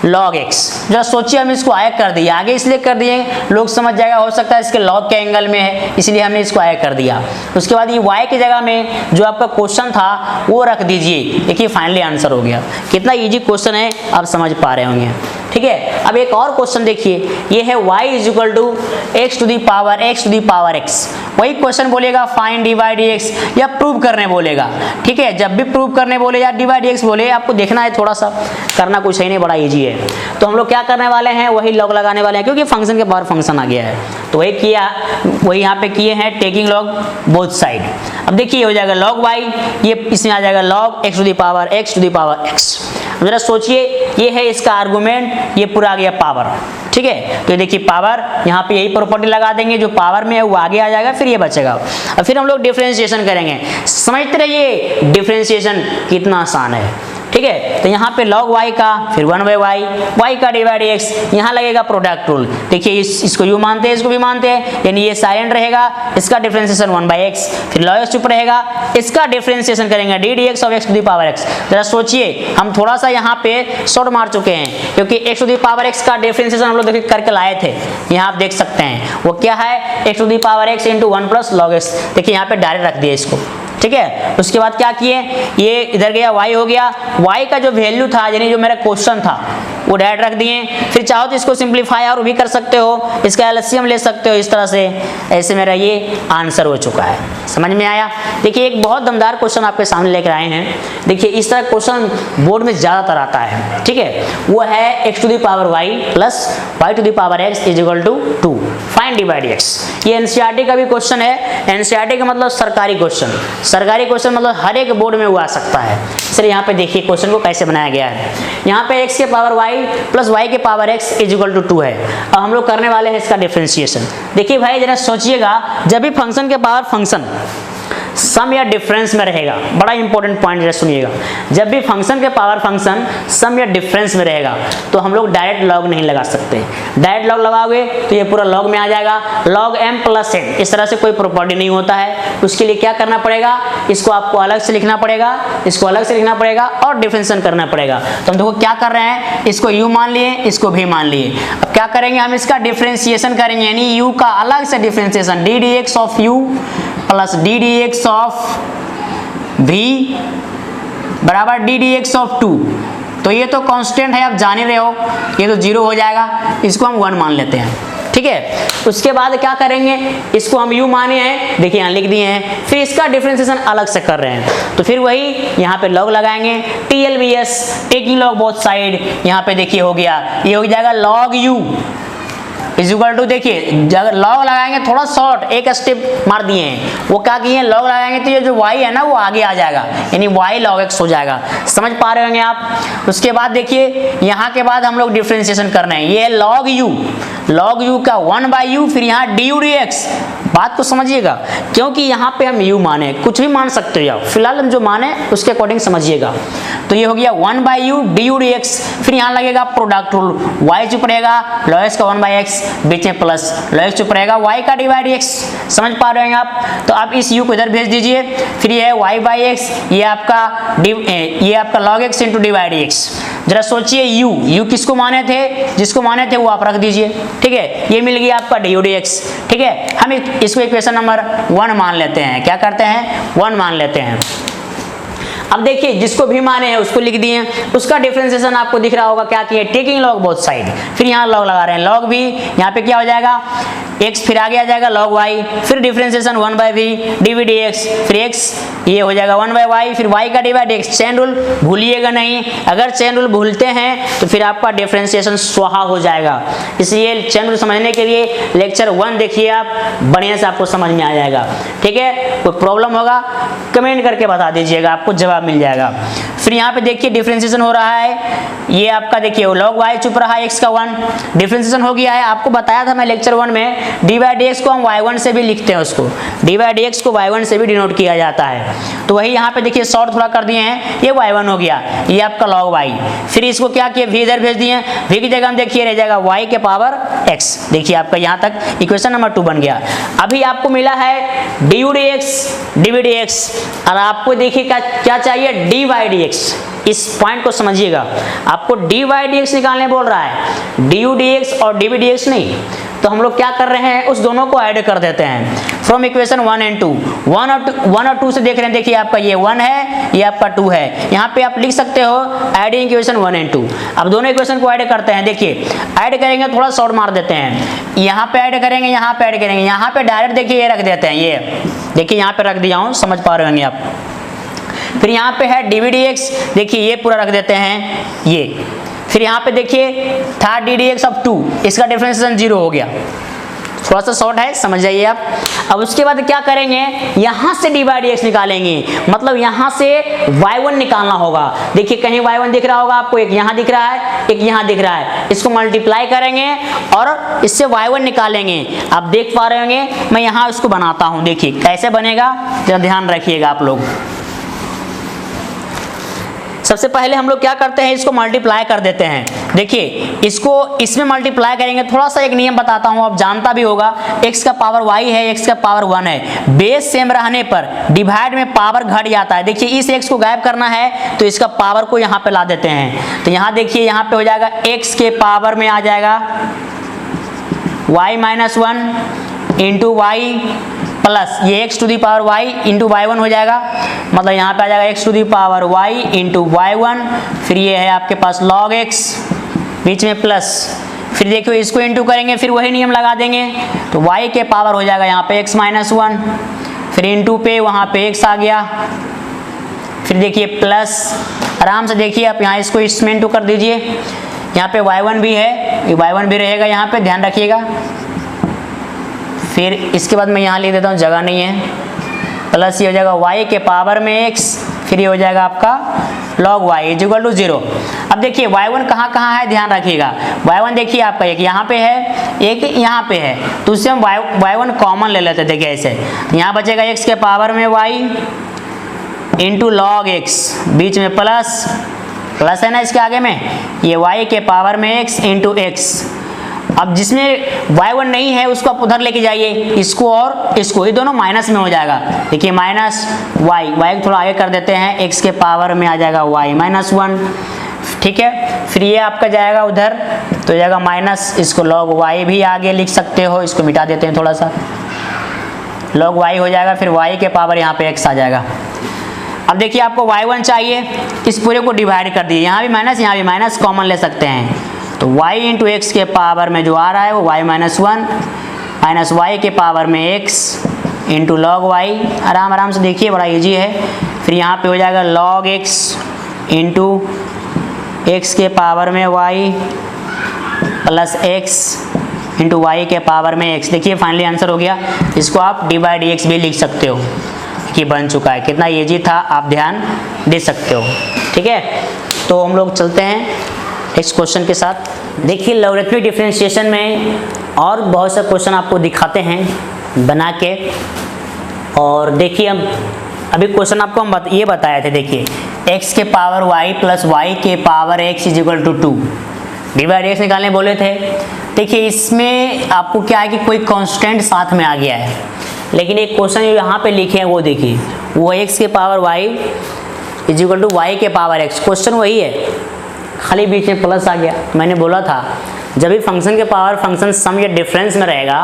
log x। जरा सोचिए हम इसको आगे कर दिए, आगे इसलिए कर दिए लोग समझ जाएगा, हो सकता है इसके log के एंगल में है इसलिए हमने इसको आगे कर दिया। उसके बाद ये y की जगह में जो आपका क्वेश्चन था वो रख दीजिए, देखिए फाइनली आंसर हो गया। कितना इजी क्वेश्चन है आप समझ पा रहे होंगे, ठीक है। अब एक और क्वेश्चन देखिए, ये है y is equal to x to the power x। वही क्वेश्चन बोलेगा फाइंड डिवाइड x या प्रूव करने बोलेगा, ठीक है। जब भी प्रूव करने बोले या डिवाइड x बोले, आपको देखना है, थोड़ा सा करना कुछ है नहीं, बड़ा इजी है। तो हम लोग क्या करने वाले हैं, वही लॉग लगाने वाले हैं, क्योंकि फंक्शन के पावर फंक्शन आ गया है। तो वही यहाँ पे किए हैं टेकिंग लॉग बोथ साइड। अब देखिए हो जाएगा log y, ये इसमें आ जाएगा log x to the power x। जरा सोचिए, ये है इसका आर्गुमेंट, ये पूरा आ गया पावर, ठीक है। तो देखिए पावर, यहाँ पे यही प्रॉपर्टी लगा देंगे, जो पावर में है वो आगे आ जाएगा, फिर ये बचेगा। और फिर हम लोग डिफरेंशिएशन करेंगे। समझते रहिए डिफरेंशिएशन कितना आसान है, ठीक है। तो यहाँ पे log y का, फिर 1/y, y का डिवाइड x, यहाँ लगेगा प्रोडक्ट रूल। देखिए इसको u मानते हैं, इसको भी मानते हैं, यानी ये साइलेंट रहेगा, इसका डिफरेंशिएशन 1/x, फिर log x चुप रहेगा, इसका डिफरेंशिएशन करेंगे d dx of x to the power x। जरा सोचिए, हम थोड़ा सा यहाँ पे शॉर्ट मार चुके हैं, क्योंकि x to the power x का डिफरेंशिएशन हम लोग देखिए करके लाए थे, यहाँ आप देख सकते हैं वो क्या है, x to the power x into 1 plus log x। देखिए यहाँ पे डायरेक्ट रख दिया इसको, ठीक है। उसके बाद क्या किए, ये इधर गया y हो गया, y का जो वैल्यू था यानी जो मेरा क्वेश्चन था वो डायरेक्ट रख दिए। फिर चाहो तो इसको सिंपलीफाई और भी कर सकते हो, इसका एलसीएम ले सकते हो इस तरह से। ऐसे मेरा ये आंसर हो चुका है। समझ में आया? देखिए एक बहुत दमदार क्वेश्चन आपके सामने लेकर आए हैं। देखिए इस तरह क्वेश्चन बोर्ड में ज्यादातर आता है, ठीक है। वो है x to the power y plus y to the power x is equal to 2, find dy dx। ये एनसीईआरटी का भी क्वेश्चन है। एनसीईआरटी का मतलब सरकारी क्वेश्चन, सरकारी क्वेश्चन मतलब हर एक बोर्ड में वो आ सकता है। इसलिए यहाँ पे देखिए क्वेश्चन को कैसे बनाया गया है। यहाँ पे x के पावर y प्लस y के power x is equal to 2 है। अब हम लोग करने वाले हैं इसका डिफरेंशिएशन। देखिए भाई जरा सोचिएगा, जब भी फंक्शन के पावर फंक्शन सम या डिफरेंस में रहेगा, बड़ा इंपॉर्टेंट पॉइंट है, सुनिएगा। जब भी फंक्शन के पावर फंक्शन सम या डिफरेंस में रहेगा तो हम लोग डायरेक्ट लॉग नहीं लगा सकते। डायरेक्ट लॉग लगाओगे तो ये पूरा लॉग में आ जाएगा, log m प्लस n। इस तरह से कोई प्रॉपर्टी नहीं होता है। उसके लिए क्या करना पड़ेगा, इसको आपको अलग से लिखना पड़ेगा, इसको अलग से लिखना पड़ेगा और डिफरेंशिएशन करना पड़ेगा। तो हम देखो क्या कर रहे हैं, इसको u मान लिए, इसको भी मान लिए। अब क्या करेंगे, हम इसका डिफरेंशिएशन करेंगे, यानी u का अलग से differentiation, d dx of u plus d dx of v बराबर d dx ऑफ 2। तो ये तो कांस्टेंट है, आप जान ही रहे हो, ये तो 0 हो जाएगा, इसको हम 1 मान लेते हैं, ठीक है। उसके बाद क्या करेंगे, इसको हम u माने हैं, देखिए यहाँ लिख दिए हैं, फिर इसका डिफरेंशिएशन अलग से कर रहे हैं। तो फिर वही यहाँ पे log लगाएंगे, TLBS taking log both side. यहाँ पे देखिए हो गया, ये हो जाएगा log u is equal to, देखिए अगर लॉग लगाएंगे थोड़ा शॉर्ट एक स्टेप मार दिए हैं, वो क्या किए हैं, लॉग लगाएंगे तो ये जो y है ना वो आगे आ जाएगा, यानी y log x हो जाएगा। समझ पा रहे होंगे आप। उसके बाद देखिए यहाँ के बाद हम लोग डिफरेंशिएशन करना है, ये है log u का 1/u, फिर यहाँ du dx। बात को समझिएगा, क्योंकि यहाँ पे हम u माने, कुछ भी मान सकते हो, फिलहाल हम जो माने उसके अकॉर्डिंग समझिएगा। तो ये हो गया 1/u du dx, फिर यहाँ लगेगा प्रोडक्ट रूल, y चुप रहेगा, log x का 1/x, बीच में प्लस, log x चुप रहेगा, y का डिवाइड x। समझ पा रहे हैं आप। तो आप इस u को इधर भेज दीजिए, फिर ये है y/x, ये आपका log x into divide x। जरा सोचिए u किसको माने थे, जिसको माने थे वो आप रख दीजिए, ठीक है। ये मिल गया आपका du dx, ठीक है। हम इसको इक्वेशन नंबर 1 मान लेते हैं। क्या करते हैं, 1 मान लेते हैं। अब देखिए जिसको भी माने हैं उसको लिख दिए, उसका डिफरेंशिएशन आपको दिख रहा होगा, क्या किए, टेकिंग लॉग बोथ साइड। फिर यहाँ लॉग लगा रहे हैं, लॉग भी यहाँ पे क्या हो जाएगा x, फिर आगे आ जाएगा log y, फिर डिफरेंशिएशन 1/v dv dx, फिर x ये हो जाएगा 1/y, फिर y का डिवाइड x। चेन रूल भूलिएगा नहीं, अगर चेन रूल भूलते हैं तो फिर आपका डिफरेंशिएशन स्वाहा हो जाएगा। इसलिए चेन रूल समझने के लिए लेक्चर 1 देखिए आप, बढ़िया से आपको समझ में आ जाएगा, ठीक है। कोई प्रॉब्लम होगा कमेंट करके बता दीजिएगा, आपको जवाब मिल जाएगा। फिर यहाँ पे देखिए डिफरेंशिएशन हो रहा है, ये आपका देखिए log y चुप रहा है, x का 1 डिफरेंशिएशन हो गया है। आपको बताया था मैं लेक्चर 1 में, dy dx को हम y1 से भी लिखते हैं, उसको dy dx को y1 से भी डिनोट किया जाता है। तो वही यहाँ पे देखिए शॉर्ट थोड़ा कर दिए हैं, ये y1 हो गया, ये आपका log y। फिर इसको क्या किया, v इधर भेज दिए, v की जगह हम देखिए रह जाएगा y के पावर x। देखिए आपका यहाँ तक इक्वेशन नंबर 2 बन गया। अभी आपको मिला है du dx dv dx, और आपको देखिए क्या चाहिए, dy dx। इस पॉइंट को समझिएगा, आपको dy dx निकालने बोल रहा है, du dx और dv dx नहीं। तो हम लोग क्या कर रहे हैं, उस दोनों को ऐड कर देते हैं फ्रॉम इक्वेशन 1 एंड 2। 1 और 2 से देख रहे हैं, देखिए आपका ये 1 है, ये आपका 2 है। यहाँ पे आप लिख सकते हो एडिंग इक्वेशन 1 एंड 2। अब दोनों इक्वेशन को ऐड करते हैं, देखिए ऐड करेंगे थोड़ा शॉर्ट मार देते हैं, यहाँ पे ऐड करेंगे, यहाँ पे ऐड करेंगे, यहाँ पे डायरेक्ट देखिए ये रख देते हैं, ये देखिए यहाँ पे रख दिया हूँ, समझ पा रहे होंगे आप। फिर यहाँ पे है dv dx, देखिए ये पूरा रख देते हैं ये। फिर यहाँ पे देखिए था d dx ऑफ 2, इसका डिफरेंशिएशन 0 हो गया। थोड़ा सा शॉर्ट है, समझ जाइए आप। अब उसके बाद क्या करेंगे, यहां से डी बाई डी एक्स निकालेंगे, मतलब यहां से y1 निकालना होगा। देखिए कहीं y1 दिख रहा होगा आपको, एक यहां दिख रहा है, एक यहां दिख रहा है, इसको मल्टीप्लाई करेंगे और इससे y1 निकालेंगे। आप देख पा रहे होंगे, मैं यहां इसको बनाता हूं, देखिए कैसे बनेगा, जरा ध्यान रखिएगा आप लोग। सबसे पहले हम लोग क्या करते हैं, इसको मल्टीप्लाई कर देते हैं। देखिए इसको इसमें मल्टीप्लाई करेंगे, थोड़ा सा एक नियम बताता हूं, आप जानता भी होगा, x का पावर y है, x का पावर 1 है, बेस सेम रहने पर डिवाइड में पावर घट जाता है। देखिए इस x को गायब करना है तो इसका पावर को यहाँ पे ला देते हैं, तो यहाँ देखिए यहाँ पे हो जाएगा x के पावर में आ जाएगा y minus 1 into y plus ये x to the power y into y1 हो जाएगा, मतलब यहाँ पे आ जाएगा x to the power y into y1, फिर ये है आपके पास log x, बीच में प्लस, फिर देखिए इसको इंटू करेंगे, फिर वही नियम लगा देंगे, तो y के पावर हो जाएगा यहाँ पे x माइनस 1, फिर इंटू पे वहाँ पे x आ गया, फिर देखिए प्लस, आराम से देखिए आप यहाँ इसको इसमें इंटू कर दीजिए, यहाँ पे y1 भी है, y1 भी रहेगा यहाँ पे, ध्यान रखिएगा। फिर इसके बाद मैं यहाँ लिख देता हूँ, जगह नहीं है, प्लस ये हो जाएगा y के पावर में x, फिर ये हो जाएगा आपका log y is equal to 0। अब देखिए y1 कहाँ कहाँ है, ध्यान रखिएगा। y1 देखिए आपका एक यहाँ पे है, एक यहाँ पे है, तो उससे हम y1 कॉमन ले लेते हैं। देखिए ऐसे यहाँ बचेगा x के पावर में y इंटू लॉग x, बीच में प्लस, प्लस है ना इसके आगे में, ये y के पावर में x इंटू x। अब जिसमें y1 नहीं है उसको आप उधर लेके जाइए, इसको और इसको, ये दोनों माइनस में हो जाएगा। देखिए माइनस y थोड़ा आगे कर देते हैं, x के पावर में आ जाएगा y माइनस 1, ठीक है। फिर ये आपका जाएगा उधर, तो जाएगा माइनस, इसको log y भी आगे लिख सकते हो, इसको मिटा देते हैं थोड़ा सा, log y हो जाएगा, फिर y के पावर यहाँ पे x आ जाएगा। अब देखिए आपको y1 चाहिए, इस पूरे को डिवाइड कर दिए, यहाँ भी माइनस यहाँ भी माइनस, कॉमन ले सकते हैं, तो y इंटू एक्स के पावर में जो आ रहा है वो y माइनस 1 माइनस वाई के पावर में x इंटू लॉग वाई, आराम से देखिए बड़ा इजी है। फिर यहाँ पे हो जाएगा log x इंटू एक्स के पावर में y plus x into y के पावर में x। देखिए फाइनली आंसर हो गया, इसको आप डी बाई डी एक्स भी लिख सकते हो कि बन चुका है। कितना इजी था, आप ध्यान दे सकते हो, ठीक है। तो हम लोग चलते हैं नेक्स्ट क्वेश्चन के साथ। देखिए लॉगरिथमिक डिफरेंशिएशन में और बहुत से क्वेश्चन आपको दिखाते हैं बना के, और देखिए हम अभी क्वेश्चन आपको हम ये बताए थे। देखिए x के पावर y प्लस y के power x is equal to 2, d by d x निकालने बोले थे। देखिए इसमें आपको क्या है कि कोई कांस्टेंट साथ में आ गया है, लेकिन एक क्वेश्चन जो यहाँ पे लिखे हैं वो देखिए, वो x के power y is equal to y के पावर x, क्वेश्चन वही है, खाली बीच में प्लस आ गया। मैंने बोला था जब भी फंक्शन के पावर फंक्शन सम या डिफरेंस में रहेगा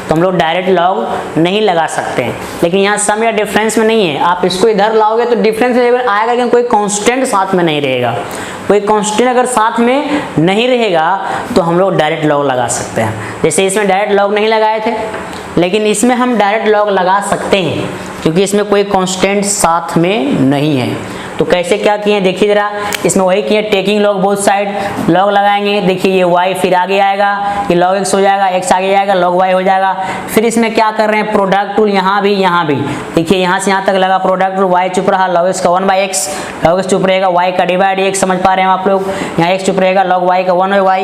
तो हम लोग डायरेक्ट लॉग नहीं लगा सकते हैं, लेकिन यहाँ सम या डिफरेंस में नहीं है, आप इसको इधर लाओगे तो डिफरेंस आएगा, लेकिन कोई कांस्टेंट साथ में नहीं रहेगा। कोई कांस्टेंट अगर साथ में नहीं रहेगा तो हम लोग डायरेक्ट लॉग लगा सकते हैं। जैसे इसमें डायरेक्ट लॉग नहीं लगाए थे, लेकिन इसमें हम डायरेक्ट लॉग लगा सकते हैं क्योंकि इसमें कोई कांस्टेंट साथ में नहीं है। तो कैसे क्या किए देखिए जरा, इसमें वही किए, taking log both side, log लगाएंगे। देखिए ये y फिर आगे आएगा, ये log x हो जाएगा, x आगे जाएगा, log y हो जाएगा। फिर इसमें क्या कर रहे हैं, प्रोडक्ट टूल यहाँ भी, देखिए यहाँ से यहाँ तक लगा प्रोडक्ट टूल, y चुप रहा, log x का 1/x, log x चुप रहेगा, y का डिवाइड x, समझ पा रहे हैं आप लोग, यहाँ x चुप रहेगा, log y का 1/y,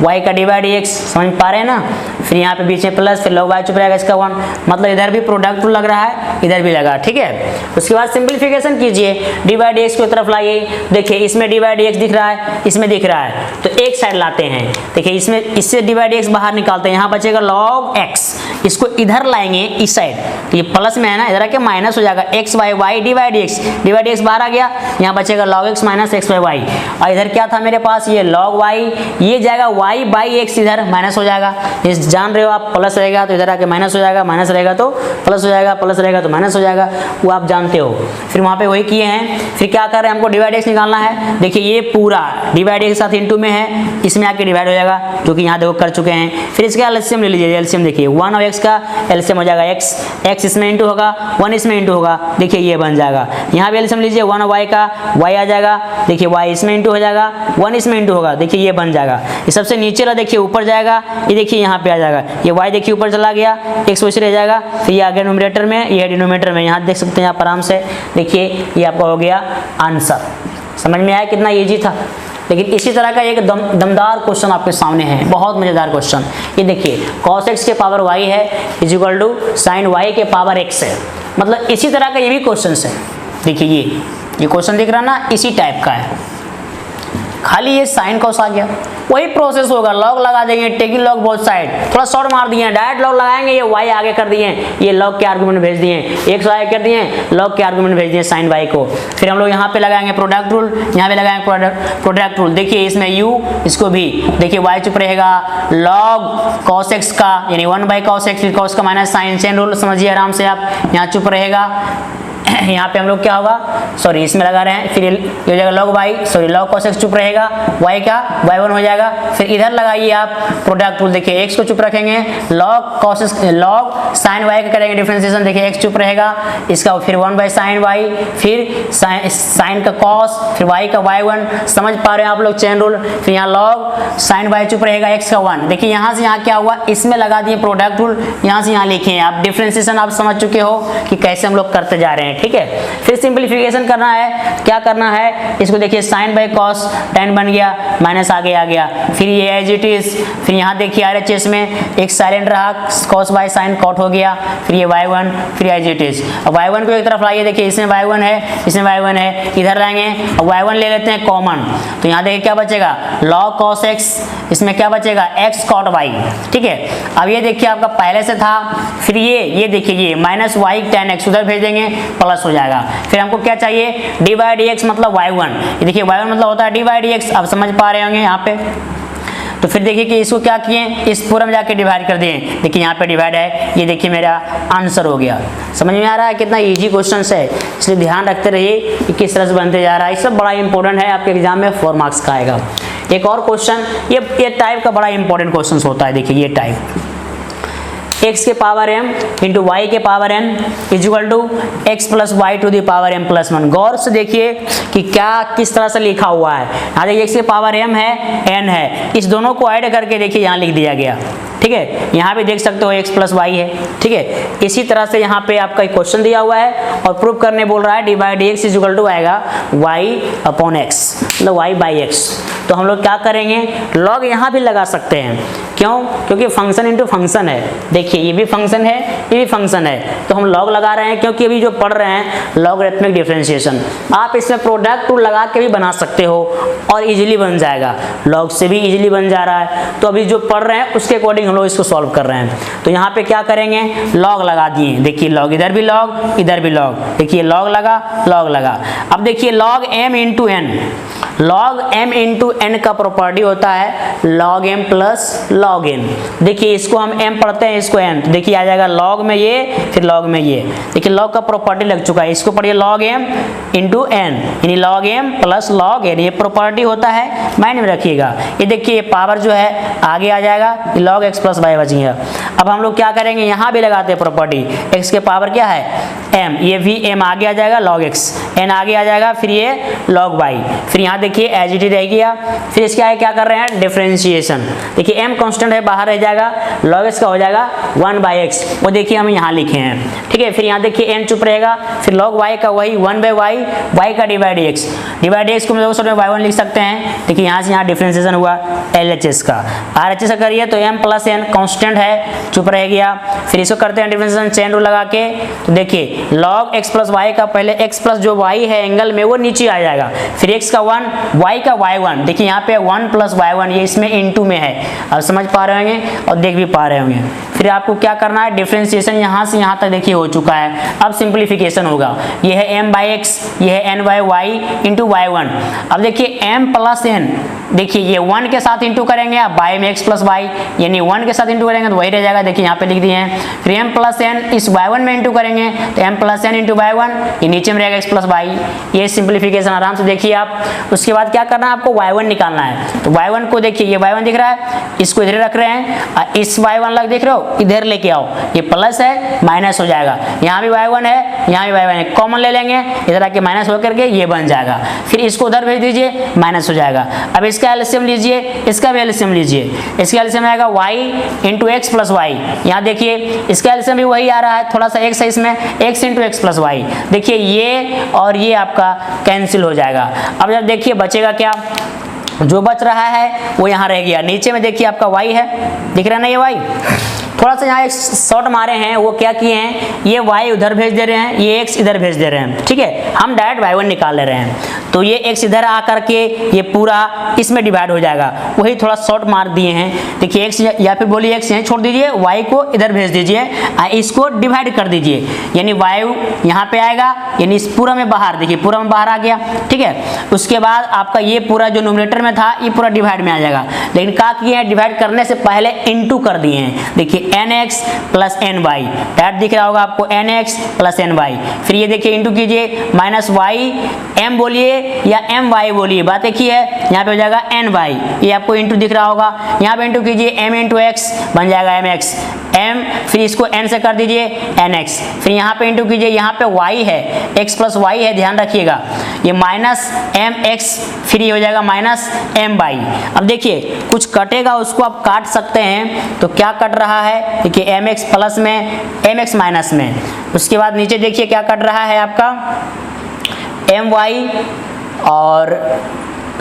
y का डिवाइड x, समझ पा रहे हैं ना। फिर यहाँ पे बीच में प्लस, फिर log y चुप रहेगा, इसका 1, मतलब इधर भी प्रोडक्ट टूल लग रहा है, इधर भी लगा, ठीक है। उसके बाद सिंप्लीफिकेशन कीजिए, डिवाइड x की तरफ लाइए। देखिए इसमें डिवाइड x दिख रहा है, इसमें दिख रहा है, तो एक साइड लाते हैं। देखिए इसमें इससे डिवाइड x बाहर निकालते हैं, यहाँ बचेगा log x, इसको इधर लाएंगे इस साइड, तो ये प्लस में है ना, इधर आके माइनस हो जाएगा, x by y divide x बाहर आ गया, यहाँ बचेगा log x minus x by y, और इधर क्या था मेरे पास, ये log y, ये जाएगा y बाई x, इधर माइनस हो जाएगा, ये जान रहे हो आप, प्लस रहेगा तो इधर आके माइनस हो जाएगा, माइनस रहेगा तो प्लस हो जाएगा, प्लस रहेगा तो माइनस हो जाएगा, वो आप जानते हो। फिर वहाँ पे वही किए हैं। फिर क्या कर रहे हैं, हमको डिवाइड x निकालना है। देखिए ये पूरा डिवाइड x के साथ इंटू में है, इसमें आके डिवाइड हो जाएगा, जो कि यहाँ देखो कर चुके हैं। फिर इसका एलसीएम ले लीजिए, एलसीएम देखिए 1 और x x का एलसीएम हो जाएगा x, x इसमें इंटू होगा 1 इसमें इंटू होगा, देखिए ये बन जाएगा। यहाँ भी एलसीएम लीजिए 1 y का y आ जाएगा, देखिए y इसमें इंटू हो जाएगा 1 इसमें इंटू होगा, देखिए ये बन जाएगा। ये सबसे नीचे वाला देखिए ऊपर जाएगा, ये देखिए यहाँ पे आ जाएगा, ये y देखिए ऊपर चला गया, x वैसे रह जाएगा, फिर ये आ गया न्यूमरेटर में, ये डिनोमिनेटर में, यहाँ देख सकते हैं आप आराम से, देखिए ये आपका हो गया आंसर। समझ में आया कितना ईजी था। लेकिन इसी तरह का एक दमदार क्वेश्चन आपके सामने है, बहुत मजेदार क्वेश्चन। ये देखिए cos x के पावर y है is equal to sin y के पावर x है, मतलब इसी तरह का ये भी क्वेश्चन है। देखिए ये क्वेश्चन दिख रहा ना, इसी टाइप का है, खाली ये साइन कॉस आ गया, वही प्रोसेस होगा, लॉग लगा देंगे, टेकिंग लॉग बोथ साइड, थोड़ा शॉर्ट मार दिए, डायरेक्ट लॉग लगाएंगे, ये y आगे कर दिए, ये लॉग के आर्गुमेंट भेज दिए, x आगे कर दिए, लॉग के आर्गुमेंट भेज दिए साइन y को। फिर हम लोग यहाँ पे लगाएंगे प्रोडक्ट रूल, यहाँ पे लगाएंगे प्रोडक्ट रूल, देखिए इसमें u, इसको भी देखिए y चुप रहेगा, लॉग cos x का यानी 1/cos x, फिर cos का माइनस साइन, चेन रूल समझिए आराम से आप, यहाँ चुप रहेगा। यहाँ पे हम लोग क्या होगा, सॉरी इसमें लगा रहे हैं, फिर ये हो जाएगा log y, sorry log cos x चुप रहेगा, y का y1 हो जाएगा। फिर इधर लगाइए आप प्रोडक्ट रूल, देखिए x को चुप रखेंगे, log cos x log sin y का करेंगे डिफरेंशिएशन, देखिए x चुप रहेगा, इसका फिर 1/sin y, फिर sin का cos, फिर y का y1, समझ पा रहे हैं आप लोग चेन रूल। फिर यहाँ log sin y चुप रहेगा, x का 1, देखिए यहाँ से यहाँ क्या हुआ, इसमें लगा दिए प्रोडक्ट रूल, यहाँ से यहाँ लिखे आप डिफरेंशिएशन, आप समझ चुके हो कि कैसे हम लोग करते जा रहे हैं, ठीक है। फिर सिंपलीफिकेशन करना है, क्या करना है, इसको देखिए sin बाई cos tan बन गया, माइनस आगे आ गया, फिर ये एज इट इज, फिर यहाँ देखिए RHS में एक साइलेंट रहा, cos बाई sin cot हो गया, फिर ये y1, फिर एज इट इज। अब y1 को एक तरफ लाइए, देखिए इसमें y1 है, इसमें y1 है, इधर लाएंगे, अब y1 ले लेते हैं कॉमन, तो यहाँ देखिए क्या बचेगा, log cos x, इसमें क्या बचेगा x cot y, ठीक है। अब ये देखिए आपका पहले से था, फिर ये देखिए ये माइनस y tan x उधर भेज देंगे, प्लस हो जाएगा। फिर हमको क्या चाहिए, डी बाई डी एक्स मतलब y1, ये देखिए y1 मतलब होता है डी बाई डी एक्स, आप समझ पा रहे होंगे यहाँ पे। तो फिर देखिए कि इसको क्या किए, इस पूरा में जाके डिवाइड कर दिए, देखिए यहाँ पे डिवाइड है, ये देखिए मेरा आंसर हो गया। समझ में आ रहा है कितना इजी क्वेश्चन है, इसलिए ध्यान रखते रहिए कि किस तरह से बनते जा रहा है, ये सब बड़ा इंपॉर्टेंट है, आपके एग्जाम में 4 मार्क्स का आएगा। एक और क्वेश्चन, ये टाइप का बड़ा इंपॉर्टेंट क्वेश्चन होता है, देखिए ये टाइप, x के पावर m इंटू वाई के power n is equal to x plus y to the power m plus 1। गौर से देखिए कि क्या किस तरह से लिखा हुआ है, यहाँ देखिए x के पावर m है, n है, इस दोनों को ऐड करके देखिए यहाँ लिख दिया गया, ठीक है। यहाँ पे देख सकते हो x प्लस वाई है, ठीक है। इसी तरह से यहाँ पे आपका एक क्वेश्चन दिया हुआ है और प्रूव करने बोल रहा है d by d x is equal to आएगा y अपॉन x, मतलब y बाई x। तो हम लोग क्या करेंगे, लॉग यहाँ भी लगा सकते हैं, क्यों, क्योंकि फंक्शन इंटू फंक्शन है, देखिए ये भी फंक्शन है, ये भी फंक्शन है, तो हम लॉग लगा रहे हैं क्योंकि अभी जो पढ़ रहे हैं लॉगरिथमिक डिफरेंशिएशन। आप इसमें प्रोडक्ट टूल लगा के भी बना सकते हो और इजीली बन जाएगा, लॉग से भी इजीली बन जा रहा है। तो अभी जो पढ़ रहे हैं उसके अकॉर्डिंग हम लोग इसको सॉल्व कर रहे हैं। तो यहाँ पे क्या करेंगे, लॉग लगा दिए, देखिए लॉग, इधर भी लॉग, इधर भी लॉग, देखिए लॉग लगा, लॉग लगा। अब देखिए log m into n, log m into n का प्रॉपर्टी होता है log m plus log n। देखिए इसको हम m पढ़ते हैं, इसको n, तो देखिए आ जाएगा log में ये, फिर log में ये, देखिए log का प्रॉपर्टी लग चुका है, इसको पढ़िए log m इंटू n, यानी log m plus log n, ये प्रॉपर्टी होता है, माइंड में रखिएगा। ये देखिए पावर जो है आगे आ जाएगा, log x प्लस y बच गया। अब हम लोग क्या करेंगे, यहाँ भी लगाते हैं प्रॉपर्टी, x के पावर क्या है m, ये भी m आगे आ जाएगा, log x, n आगे आ जाएगा, फिर ये log y, फिर यहाँ देखिए एज इट इज रह गया। फिर इसके आगे क्या कर रहे हैं, डिफरेंशिएशन, देखिए m कांस्टेंट है, बाहर रह जाएगा, log x का हो जाएगा 1/x, वो देखिए हम यहाँ लिखे हैं, ठीक है। फिर यहाँ देखिए n चुप रहेगा, फिर log y का वही 1/y, y का डिवाइड x, डिवाइड x को हम लोग y1 लिख सकते हैं, देखिए यहाँ से यहाँ डिफरेंशिएशन हुआ LHS का, RHS का करिए तो m प्लस n कांस्टेंट है, चुप रह गया। फिर इसको करते हैं डिफरेंशिएशन चेन रूल लगा के, तो देखिए log x प्लस y का पहले x प्लस जो y है एंगल में वो नीचे आ जाएगा, फिर x का 1, y का y1, देखिए यहाँ पे 1 प्लस y1, ये इसमें इनटू में है, अब समझ पा रहे होंगे और देख भी पा रहे होंगे। फिर आपको क्या करना है, डिफरेंशिएशन यहाँ से यहाँ तक देखिए हो चुका है, अब सिंप्लीफिकेशन होगा, ये है m बाई x, ये है n by y into y1। अब देखिए m प्लस n, देखिए ये 1 के साथ इंटू करेंगे, अब बाई में x प्लस y, यानी 1 के साथ इंटू करेंगे तो वही रह जाएगा, देखिए यहाँ पे लिख दिए हैं। फिर m प्लस n इस y1 में इंटू करेंगे तो m plus n into y1, ये नीचे में रहेगा x प्लस वाई, ये सिंप्लीफिकेशन आराम से देखिए आप। उसके बाद क्या करना है आपको, y1 निकालना है। तो y1 को देखिए, ये y1 दिख रहा है, इसको इधर रख रहे हैं, इस y1 लग देख रहे हो, इधर लेके आओ, ये प्लस है माइनस हो जाएगा, यहाँ भी y1 है, यहाँ भी y1 है, कॉमन ले लेंगे, इधर आके माइनस होकर के ये बन जाएगा, फिर इसको उधर भेज दीजिए, माइनस हो जाएगा। अब इसका एलसीएम लीजिए, इसका भी एलसीएम लीजिए, इसका एलसीएम आएगा y into x plus y, यहाँ देखिए इसका एलसीएम भी वही आ रहा है, थोड़ा सा एक्स है इसमें, x into x plus y, देखिए ये और ये आपका कैंसिल हो जाएगा। अब जब देखिए बचेगा क्या, जो बच रहा है वो यहाँ रह गया, नीचे में देखिए आपका y है, दिख रहा है ना ये y, थोड़ा सा यहाँ एक शॉर्ट मारे हैं, वो क्या किए हैं, ये y उधर भेज दे रहे हैं, ये x इधर भेज दे रहे हैं, ठीक है, हम डायरेक्ट y1 निकाल ले रहे हैं, तो ये x इधर आकर के ये पूरा इसमें डिवाइड हो जाएगा, वही थोड़ा शॉर्ट मार दिए हैं। देखिए x या फिर बोलिए x यहीं छोड़ दीजिए, y को इधर भेज दीजिए, इसको डिवाइड कर दीजिए, यानी y यहाँ पे आएगा, यानी इस पूरा में बाहर, देखिए पूरा में बाहर आ गया, ठीक है। उसके बाद आपका ये पूरा जो न्यूमरेटर में था ये पूरा डिवाइड में आ जाएगा, लेकिन क्या किए हैं, डिवाइड करने से पहले इनटू कर दिए हैं, देखिए nx प्लस ny, डायरेक्ट दिख रहा होगा आपको nx प्लस ny, फिर ये देखिए इनटू कीजिए, माइनस y m बोलिए या my बोलिए, बात एक ही है, यहाँ पे हो जाएगा ny, ये आपको इनटू दिख रहा होगा, यहाँ पे इनटू कीजिए, m इंटू एक्स बन जाएगा mx, m फिर इसको n से कर दीजिए nx, फिर यहाँ पे इनटू कीजिए, यहाँ पे y है, x प्लस y है, ध्यान रखिएगा, ये माइनस mx, फिर ये हो जाएगा माइनस my। अब देखिए कुछ कटेगा उसको आप काट सकते हैं, तो क्या कट रहा है, देखिए mx प्लस में mx माइनस में, उसके बाद नीचे देखिए क्या कट रहा है आपका my, और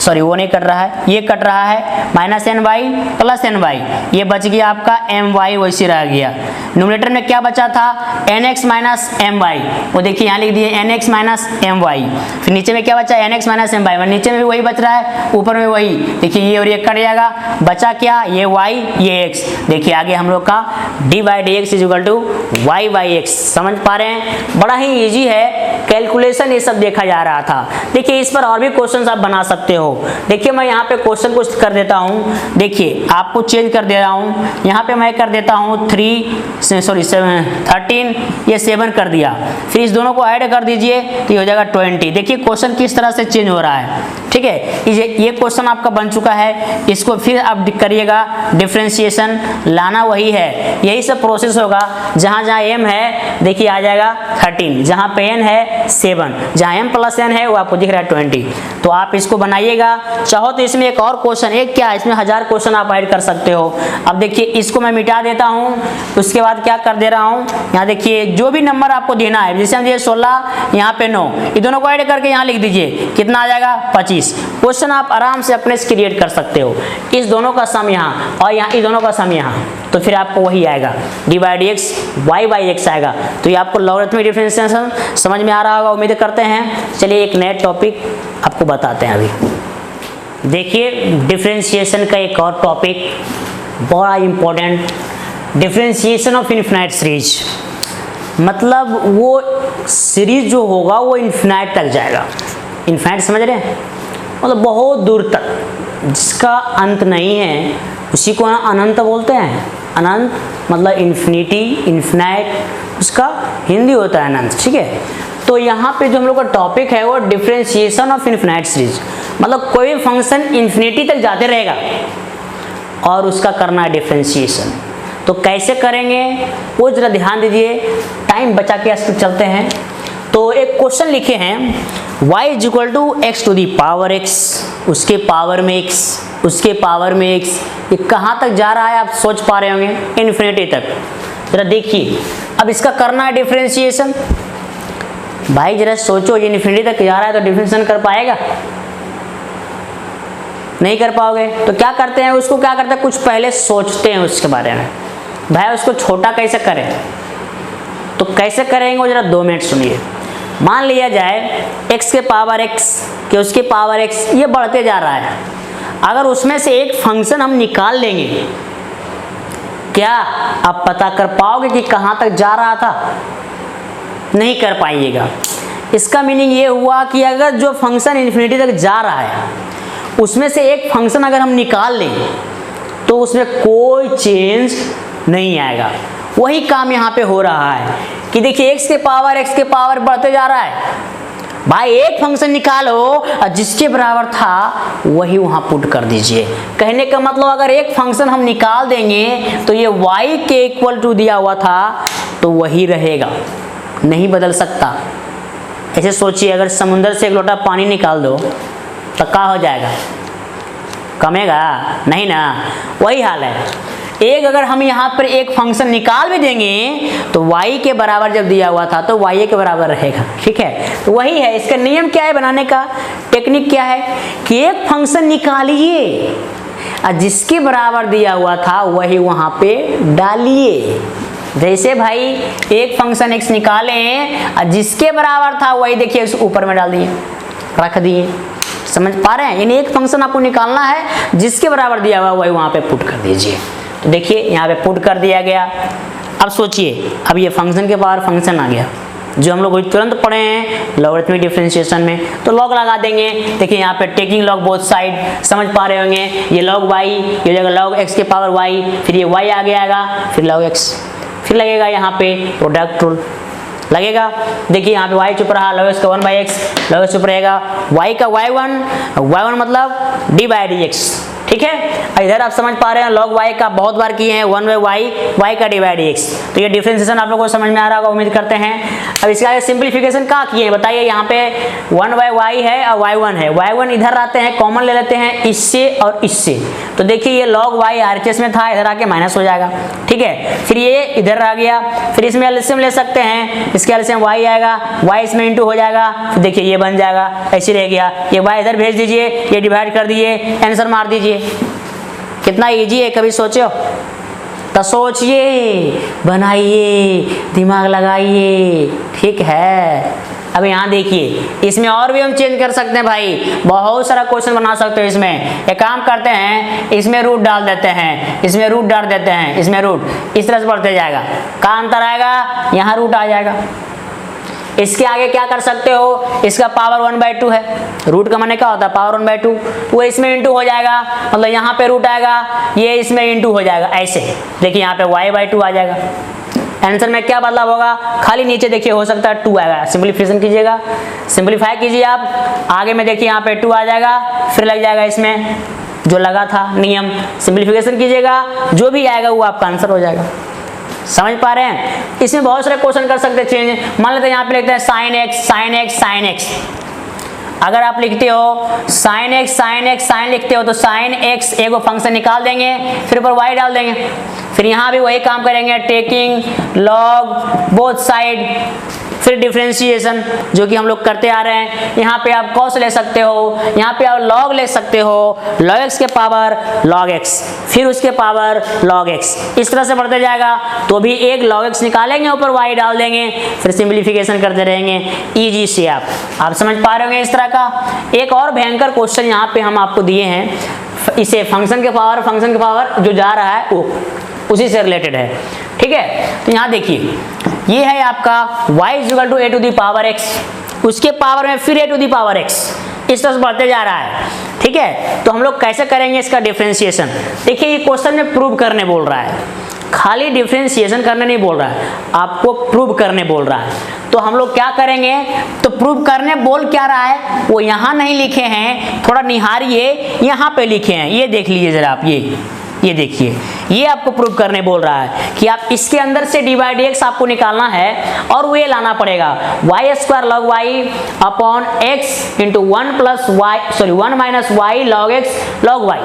सॉरी वो नहीं कट रहा है, ये कट रहा है माइनस ny प्लस ny, ये बच गया आपका my, वैसे रह गया। न्यूमरेटर में क्या बचा था, nx माइनस my, वो देखिए यहाँ लिख दिए nx माइनस my, फिर नीचे में क्या बचा, nx माइनस my, नीचे में भी वही बच रहा है, ऊपर में वही, देखिए ये और ये कट जाएगा, बचा क्या, ये y ये x, देखिए आगे हम लोग का d by d x is equal to y by x, समझ पा रहे हैं, बड़ा ही ईजी है, कैलकुलेशन ये सब देखा जा रहा था। देखिए इस पर और भी क्वेश्चन आप बना सकते हो, देखिए मैं यहाँ पे क्वेश्चन कुछ कर देता हूँ, देखिए आपको चेंज कर दे रहा हूँ, यहाँ पे मैं कर देता हूँ 13, ये 7 कर दिया, फिर इस दोनों को ऐड कर दीजिए तो ये हो जाएगा 20। देखिए क्वेश्चन किस तरह से चेंज हो रहा है, ठीक है, ये क्वेश्चन आपका बन चुका है, इसको फिर आप करिएगा, डिफरेंशिएशन लाना वही है, यही सब प्रोसेस होगा, जहाँ जहाँ m है देखिए आ जाएगा 13, जहाँ पे n है 7, जहाँ m प्लस n है वो आपको दिख रहा है 20, तो आप इसको बनाइएगा। चाहो तो इसमें एक और क्वेश्चन, एक क्या इसमें 1000 क्वेश्चन आप ऐड कर सकते हो। अब देखिए इसको मैं मिटा देता हूँ, उसके बाद क्या कर दे रहा हूँ, यहाँ देखिए जो भी नंबर आपको देना है, जैसे हम दिए 16, यहाँ पे 9, ये दोनों को ऐड करके यहाँ लिख दीजिए, कितना आ जाएगा 25। क्वेश्चन आप आराम से अपने से क्रिएट कर सकते हो, इस दोनों का सम यहाँ और यहाँ इस दोनों का सम यहाँ, तो फिर आपको वही आएगा d by d x y by x आएगा। तो ये आपको लॉगरिथमिक डिफरेंशिएशन समझ में आ रहा होगा, उम्मीद करते हैं। चलिए एक नया टॉपिक आपको बताते हैं। अभी देखिए डिफरेंशिएशन का एक और टॉपिक बड़ा important, differentiation of infinite series, मतलब वो सीरीज जो होगा वो इनफिनाइट तक जाएगा। इनफिनाइट समझ रहे हैं, मतलब बहुत दूर तक, जिसका अंत नहीं है उसी को अनंत बोलते हैं। अनंत मतलब इन्फिनिटी, इन्फिनाइट उसका हिंदी होता है अनंत, ठीक है। तो यहाँ पे जो हम लोग का टॉपिक है वो डिफरेंशिएशन ऑफ इनफिनाइट सीरीज, मतलब कोई फंक्शन इन्फिनिटी तक जाते रहेगा और उसका करना है डिफरेंशिएशन। तो कैसे करेंगे वो जरा ध्यान दीजिए, टाइम बचा के आज चलते हैं। तो एक क्वेश्चन लिखे हैं y is equal to x to the power x, उसके पावर में x, उसके पावर में x, ये कहाँ तक जा रहा है आप सोच पा रहे होंगे, इन्फिनिटी तक। जरा देखिए अब इसका करना है डिफरेंशिएशन। भाई जरा सोचो, ये इन्फिनिटी तक जा रहा है तो डिफरेंशिएशन कर पाएगा? नहीं कर पाओगे। तो क्या करते हैं, उसको क्या करते हैं, कुछ पहले सोचते हैं उसके बारे में, भाई उसको छोटा कैसे करें। तो कैसे करेंगे वो जरा 2 मिनट सुनिए। मान लिया जाए x के पावर x कि उसके पावर x ये बढ़ते जा रहा है, अगर उसमें से एक फंक्शन हम निकाल लेंगे, क्या आप पता कर पाओगे कि कहाँ तक जा रहा था? नहीं कर पाइएगा। इसका मीनिंग ये हुआ कि अगर जो फंक्शन इन्फिनिटी तक जा रहा है उसमें से एक फंक्शन अगर हम निकाल लेंगे तो उसमें कोई चेंज नहीं आएगा। वही काम यहाँ पे हो रहा है कि देखिए x के पावर बढ़ते जा रहा है, भाई एक फंक्शन निकालो और जिसके बराबर था वही वहां पुट कर दीजिए। कहने का मतलब अगर एक फंक्शन हम निकाल देंगे तो ये y के इक्वल टू दिया हुआ था तो वही रहेगा, नहीं बदल सकता। ऐसे सोचिए, अगर समुद्र से एक लोटा पानी निकाल दो तो क्या हो जाएगा? कमेगा नहीं ना। वही हाल है, एक अगर हम यहाँ पर एक फंक्शन निकाल भी देंगे तो y के बराबर जब दिया हुआ था तो y के बराबर रहेगा। ठीक है, तो वही है, इसका नियम क्या है बनाने का, टेक्निक क्या है कि एक फंक्शन निकालिए और जिसके बराबर दिया हुआ था वही वहां पे डालिए। जैसे भाई एक फंक्शन x निकालें और जिसके बराबर था वही देखिए उस ऊपर में डाल दिए, रख दिए। समझ पा रहे हैं? यानी एक फंक्शन आपको निकालना है, जिसके बराबर दिया हुआ वही वहां पे पुट कर दीजिए। तो देखिए यहाँ पे पुट कर दिया गया। अब सोचिए, अब ये फंक्शन के पावर फंक्शन आ गया जो हम लोग तुरंत पढ़े हैं लॉगरिथमिक डिफरेंशिएशन में, तो लॉग लगा देंगे। देखिए यहाँ पे टेकिंग लॉग बोथ साइड, समझ पा रहे होंगे। ये लॉग y, ये हो जाएगा लॉग x के पावर y, फिर ये y आगे आएगा, फिर लॉग x, फिर लगेगा यहाँ पे प्रोडक्ट रूल लगेगा। देखिए यहाँ पे y चुप रहा, लॉग x का 1/x, लॉग x चुप रहेगा, y का y1 मतलब d/dx। ठीक है, इधर आप समझ पा रहे हैं लॉग y का बहुत बार किए हैं 1/y, y का d/dx। तो ये डिफरेंशिएशन आप लोगों को समझ में आ रहा होगा, उम्मीद करते हैं। अब इसका सिंपलीफिकेशन क्या किए हैं बताइए। यहाँ पे 1/y है और y1 है, y1 इधर आते हैं, कॉमन ले लेते हैं इससे और इससे। तो देखिए ये log y RHS में था, इधर आके माइनस हो जाएगा। ठीक है, फिर ये इधर आ गया, फिर इसमें एलसीएम ले सकते हैं, इसके एलसीएम y आएगा, y इसमें इंटू हो जाएगा, फिर देखिए ये बन जाएगा, ऐसे रह गया। ये y इधर भेज दीजिए, ये डिवाइड कर दिए, आंसर मार दीजिए। कितना इजी है, कभी सोचो तो सोचिए, बनाइए, दिमाग लगाइए। ठीक है, अब यहाँ देखिए, इसमें और भी हम चेंज कर सकते हैं भाई, बहुत सारा क्वेश्चन बना सकते हैं इसमें। एक काम करते हैं, इसमें रूट डाल देते हैं, इसमें रूट डाल देते हैं, इसमें रूट, इस तरह से बढ़ते जाएगा। कहाँ अंतर आएगा? यहाँ रूट आ जाएगा। इसके आगे क्या कर सकते हो, इसका पावर 1/2 है, रूट का माने क्या होता है पावर 1/2, वो इसमें इंटू हो जाएगा, मतलब यहाँ पे रूट आएगा, ये इसमें इंटू हो जाएगा। ऐसे देखिए यहाँ पे y/2 आ जाएगा। आंसर में क्या बदलाव होगा, खाली नीचे देखिए हो सकता है 2 आएगा। सिंपलीफिकेशन कीजिएगा, सिंपलीफाई कीजिए आप, आगे में देखिए यहाँ पे 2 आ जाएगा, फिर लग जाएगा इसमें जो लगा था नियम। सिंपलीफिकेशन कीजिएगा, जो भी आएगा वो आपका आंसर हो जाएगा। समझ पा रहे हैं? इसमें बहुत सारे क्वेश्चन कर सकते हैं चेंज। मान लेते हैं यहाँ पे लिखते हैं sin x sin x sin x। अगर आप लिखते हो sin x sin x sin लिखते हो तो sin x एक फंक्शन निकाल देंगे, फिर ऊपर y डाल देंगे, फिर यहाँ भी वही काम करेंगे, टेकिंग लॉग बोथ साइड, फिर डिफरेंशिएशन जो कि हम लोग करते आ रहे हैं। यहाँ पे आप cos ले सकते हो, यहाँ पे आप log ले सकते हो, log x के पावर log x, फिर उसके पावर log x, इस तरह से बढ़ते जाएगा। तो भी एक log x निकालेंगे, ऊपर y डाल देंगे, फिर सिंपलीफिकेशन करते रहेंगे इजी से। आप समझ पा रहे होंगे इस तरह का। एक और भयंकर क्वेश्चन यहाँ पे हम आपको दिए हैं, इसे फंक्शन के पावर जो जा रहा है वो उसी से रिलेटेड है। ठीक है, तो यहाँ देखिए ये है आपका y = a to the power x, उसके पावर में फिर a to the power x, इस तरह से बढ़ते जा रहा है। ठीक है, तो हम लोग कैसे करेंगे इसका डिफरेंशिएशन। देखिए ये क्वेश्चन में प्रूव करने बोल रहा है, खाली डिफरेंशिएशन करने नहीं बोल रहा है, आपको प्रूव करने बोल रहा है। तो हम लोग क्या करेंगे, तो प्रूव करने बोल क्या रहा है वो यहाँ नहीं लिखे हैं, थोड़ा निहारिए, यहाँ पे लिखे हैं, ये देख लीजिए जरा आप, ये देखिए, ये आपको प्रूव करने बोल रहा है कि आप इसके अंदर से d/dx आपको निकालना है और वो ये लाना पड़ेगा y² log y upon x into 1 - y log x log y।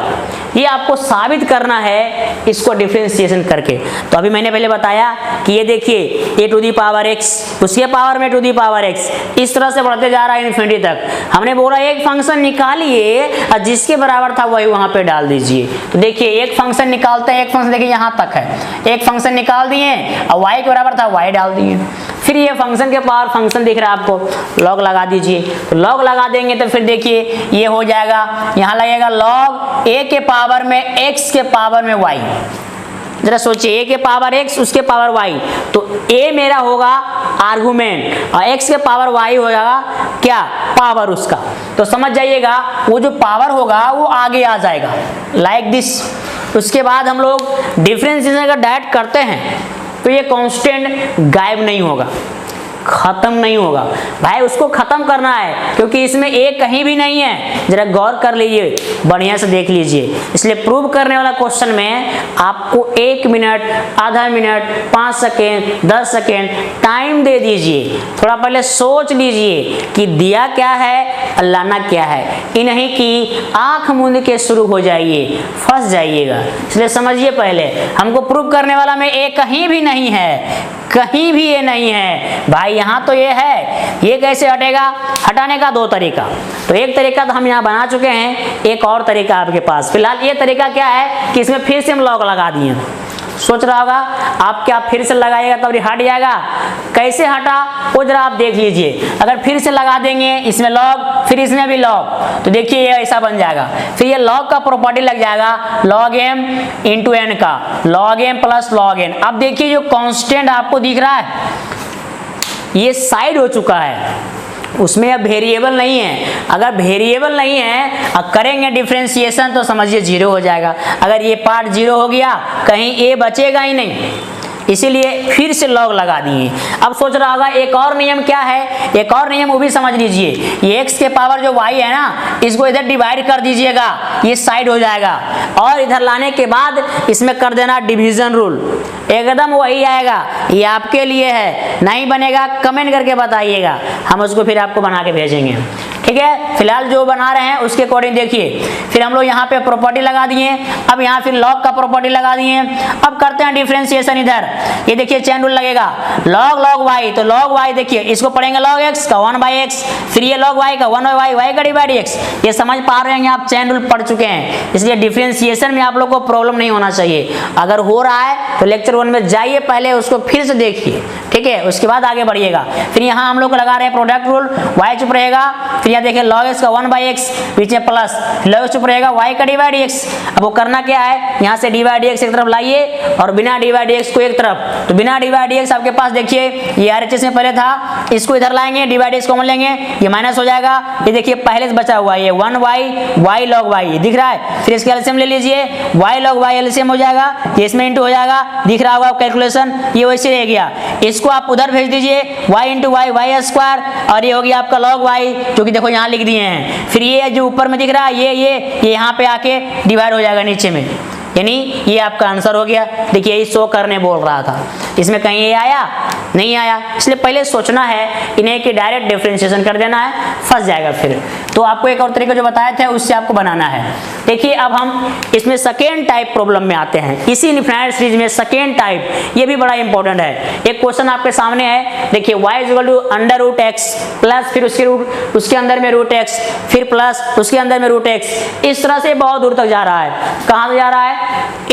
ये आपको साबित करना है इसको डिफरेंशिएशन करके। तो अभी मैंने पहले बताया कि ये देखिए a to the power x, उसके पावर में to the power x, इस तरह से बढ़ते जा रहा है इन्फिनिटी तक। हमने बोला एक फंक्शन निकालिए और जिसके बराबर था वही वहां पे डाल दीजिए। तो देखिए एक फंक्शन निकालते हैं, एक फंक्शन देखिए यहाँ तक है, एक फंक्शन निकाल दिए और y के बराबर था y डाल दिए। फिर ये फंक्शन के पावर फंक्शन दिख रहा है आपको, लॉग लगा दीजिए। तो लॉग लगा देंगे तो फिर देखिए ये हो जाएगा, यहाँ लगेगा लॉग a के पावर में x के पावर में y। जरा सोचिए, a के पावर x उसके पावर y, तो a मेरा होगा आर्गुमेंट और x के पावर y हो जाएगा क्या, पावर उसका। तो समझ जाइएगा वो जो पावर होगा वो आगे आ जाएगा लाइक दिस। उसके बाद हम लोग डिफरेंशिएशन का डायरेक्ट करते हैं तो ये कांस्टेंट गायब नहीं होगा, खत्म नहीं होगा भाई, उसको खत्म करना है क्योंकि इसमें ए कहीं भी नहीं है। जरा गौर कर लीजिए, बढ़िया से देख लीजिए। इसलिए प्रूव करने वाला क्वेश्चन में आपको 1 मिनट, आधा मिनट, 5 सेकेंड, 10 सेकेंड टाइम दे दीजिए। थोड़ा पहले सोच लीजिए कि दिया क्या है और लाना क्या है। ये नहीं कि आंख मूंद के शुरू हो जाइए, फंस जाइएगा। इसलिए समझिए पहले, हमको प्रूव करने वाला में ए कहीं भी नहीं है, कहीं भी ये नहीं है भाई। यहाँ तो ये है, ये कैसे हटेगा? हटाने का 2 तरीका। तो एक तरीका तो हम यहाँ बना चुके हैं, एक और तरीका आपके पास। फिलहाल ये तरीका क्या है कि इसमें फिर से हम लॉग लगा दिए। सोच रहा होगा आप क्या फिर से लगाइएगा तब ये हट जाएगा, कैसे हटा वो जरा आप देख लीजिए। अगर फिर से लगा देंगे इसमें लॉग, फिर इसमें भी लॉग, तो देखिए ये ऐसा बन जाएगा। फिर ये लॉग का प्रॉपर्टी लग जाएगा log m इंटू एन का, log m plus log n। अब देखिए जो कांस्टेंट आपको दिख रहा है ये साइड हो चुका है, उसमें अब वेरिएबल नहीं है। अगर वेरिएबल नहीं है और करेंगे डिफरेंशिएशन तो समझिए 0 हो जाएगा। अगर ये पार्ट 0 हो गया कहीं ए बचेगा ही नहीं, इसीलिए फिर से लॉग लगा दिए। अब सोच रहा होगा एक और नियम क्या है, एक और नियम वो भी समझ लीजिए। ये x के पावर जो y है ना, इसको इधर डिवाइड कर दीजिएगा, ये साइड हो जाएगा। और इधर लाने के बाद इसमें कर देना डिवीजन रूल, एकदम वही आएगा। ये आपके लिए है, नहीं बनेगा कमेंट करके बताइएगा, हम उसको फिर आपको बना के भेजेंगे। ठीक है, फिलहाल जो बना रहे हैं उसके अकॉर्डिंग देखिए। फिर हम लोग यहाँ पे प्रॉपर्टी लगा दिए, अब यहाँ फिर लॉग का प्रॉपर्टी लगा दिए। अब करते हैं डिफरेंशिएशन। इधर ये देखिए चेन रूल लगेगा, log log y, तो log y देखिए इसको पढ़ेंगे log x का 1/x, फिर ये log y का 1/y, y का डिवाइड x। ये समझ पा रहे हैं आप, चेन रूल पढ़ चुके हैं, इसलिए डिफरेंशिएशन में आप लोग को प्रॉब्लम नहीं होना चाहिए। अगर हो रहा है तो लेक्चर 1 में जाइए, पहले उसको फिर से देखिए, ठीक है, उसके बाद आगे बढ़िएगा। फिर यहाँ हम लोग लगा रहे हैं प्रोडक्ट रूल, y चुप रहेगा, फिर यहाँ देखिए log x का 1/x, बीच में प्लस, log x चुप रहेगा, y का डिवाइड x। अब वो करना क्या है, यहाँ से डिवाइड x एक तरफ लाइए और बिना डिवाइड x को एक तरफ। तो बिना डिवाइड x आपके पास देखिए ये RHS में पहले था, इसको इधर लाएंगे, डिवाइड x कॉमन लेंगे, ये माइनस हो जाएगा। ये देखिए पहले से बचा हुआ है ये 1y, y log y दिख रहा है। फिर इसके एलसीएम ले लीजिए, y log y एलसीएम हो जाएगा, ये इसमें इंटू हो जाएगा, दिख रहा होगा कैलकुलेशन, ये वैसे रह गया। इसको आप उधर भेज दीजिए, y into y, y square, और ये हो गया आपका log y, जो कि देखो यहाँ लिख दिए हैं। फिर ये जो ऊपर में दिख रहा है ये यहाँ पे आके डिवाइड हो जाएगा नीचे में, यानी ये आपका आंसर हो गया। देखिए यही शो करने बोल रहा था, इसमें कहीं ये आया नहीं आया, इसलिए पहले सोचना है इन्हें कि डायरेक्ट डिफरेंशिएशन कर देना है, फंस जाएगा फिर। तो आपको एक और तरीका जो बताया था उससे आपको बनाना है। देखिए अब हम इसमें सेकेंड टाइप प्रॉब्लम में आते हैं, इसी इनफिनिट सीरीज में सेकेंड टाइप, ये भी बड़ा इंपॉर्टेंट है। एक क्वेश्चन आपके सामने है, देखिए y equal to under root x plus, फिर उसके अंदर में रूट एक्स, फिर प्लस उसके अंदर में रूट एक्स, इस तरह से बहुत दूर तक जा रहा है। कहाँ तक जा रहा है?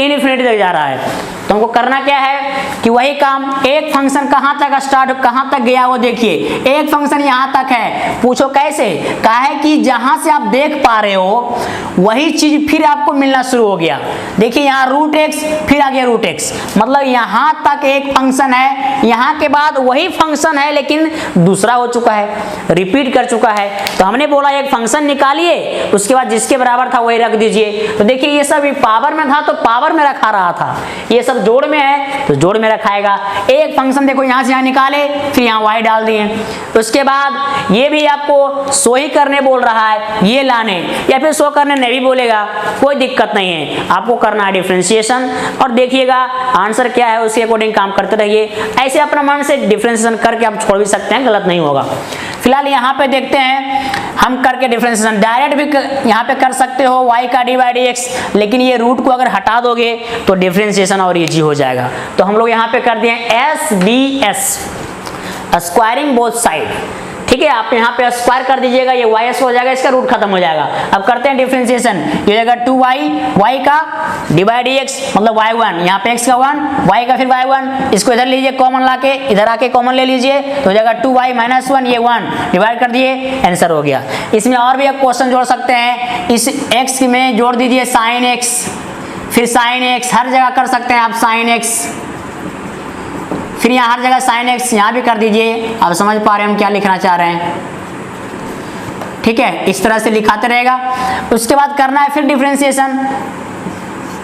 इनफिनिटी तक जा रहा है। तो हमको करना क्या है कि वही काम, एक फंक्शन कहाँ तक स्टार्ट, कहाँ तक गया वो देखिए। एक फंक्शन यहाँ तक है, पूछो कैसे? कहा है कि जहाँ से आप देख पा रहे हो वही चीज फिर आपको मिलना शुरू हो गया। देखिए यहाँ रूट एक्स, फिर आ गया रूट एक्स, मतलब यहाँ तक एक फंक्शन है, यहाँ के बाद वही फंक्शन है लेकिन दूसरा हो चुका है, रिपीट कर चुका है। तो हमने बोला एक फंक्शन निकालिए, उसके बाद जिसके बराबर था वही रख दीजिए। तो देखिए ये सब पावर में था तो पावर में रखा रहा था, ये सब जोड़ में है तो जोड़ में रखाएगा। एक फंक्शन देखो यहाँ से यहाँ निकाले, फिर यहाँ y डाल दिए। उसके बाद ये भी आपको शो ही करने बोल रहा है, ये लाने या फिर शो करने नहीं भी बोलेगा, कोई दिक्कत नहीं है, आपको करना है डिफरेंशिएशन। और देखिएगा आंसर क्या है उसके अकॉर्डिंग काम करते रहिए। ऐसे अपना मन से डिफरेंशिएशन करके आप छोड़ भी सकते हैं, गलत नहीं होगा। फिलहाल यहाँ पे देखते हैं हम करके डिफरेंशिएशन, डायरेक्ट भी यहाँ पे कर सकते हो y का डिवाइड x, लेकिन ये रूट को अगर हटा दोगे तो डिफरेंशिएशन और इजी हो जाएगा। तो हम लोग यहाँ पे कर दिए SDS, स्क्वायरिंग बोथ साइड, ठीक है। आप यहाँ पे स्क्वायर कर दीजिएगा, ये y हो जाएगा, इसका रूट खत्म हो जाएगा। अब करते हैं डिफरेंशिएशन, ये हो जाएगा 2y, y का डिवाइड x मतलब y1, यहाँ पे x का 1, y का फिर y1, इसको इधर लीजिए कॉमन लाके, इधर आके कॉमन ले लीजिए, तो हो जाएगा 2y माइनस 1, ये 1 डिवाइड कर दिए, आंसर हो गया। इसमें और भी एक क्वेश्चन जोड़ सकते हैं, इस x में जोड़ दीजिए साइन x, फिर साइन x, हर जगह कर सकते हैं आप साइन x, फिर यहाँ हर जगह साइन x यहाँ भी कर दीजिए। अब समझ पा रहे हैं हम क्या लिखना चाह रहे हैं, ठीक है, इस तरह से लिखाते रहेगा। उसके बाद करना है फिर डिफरेंशिएशन,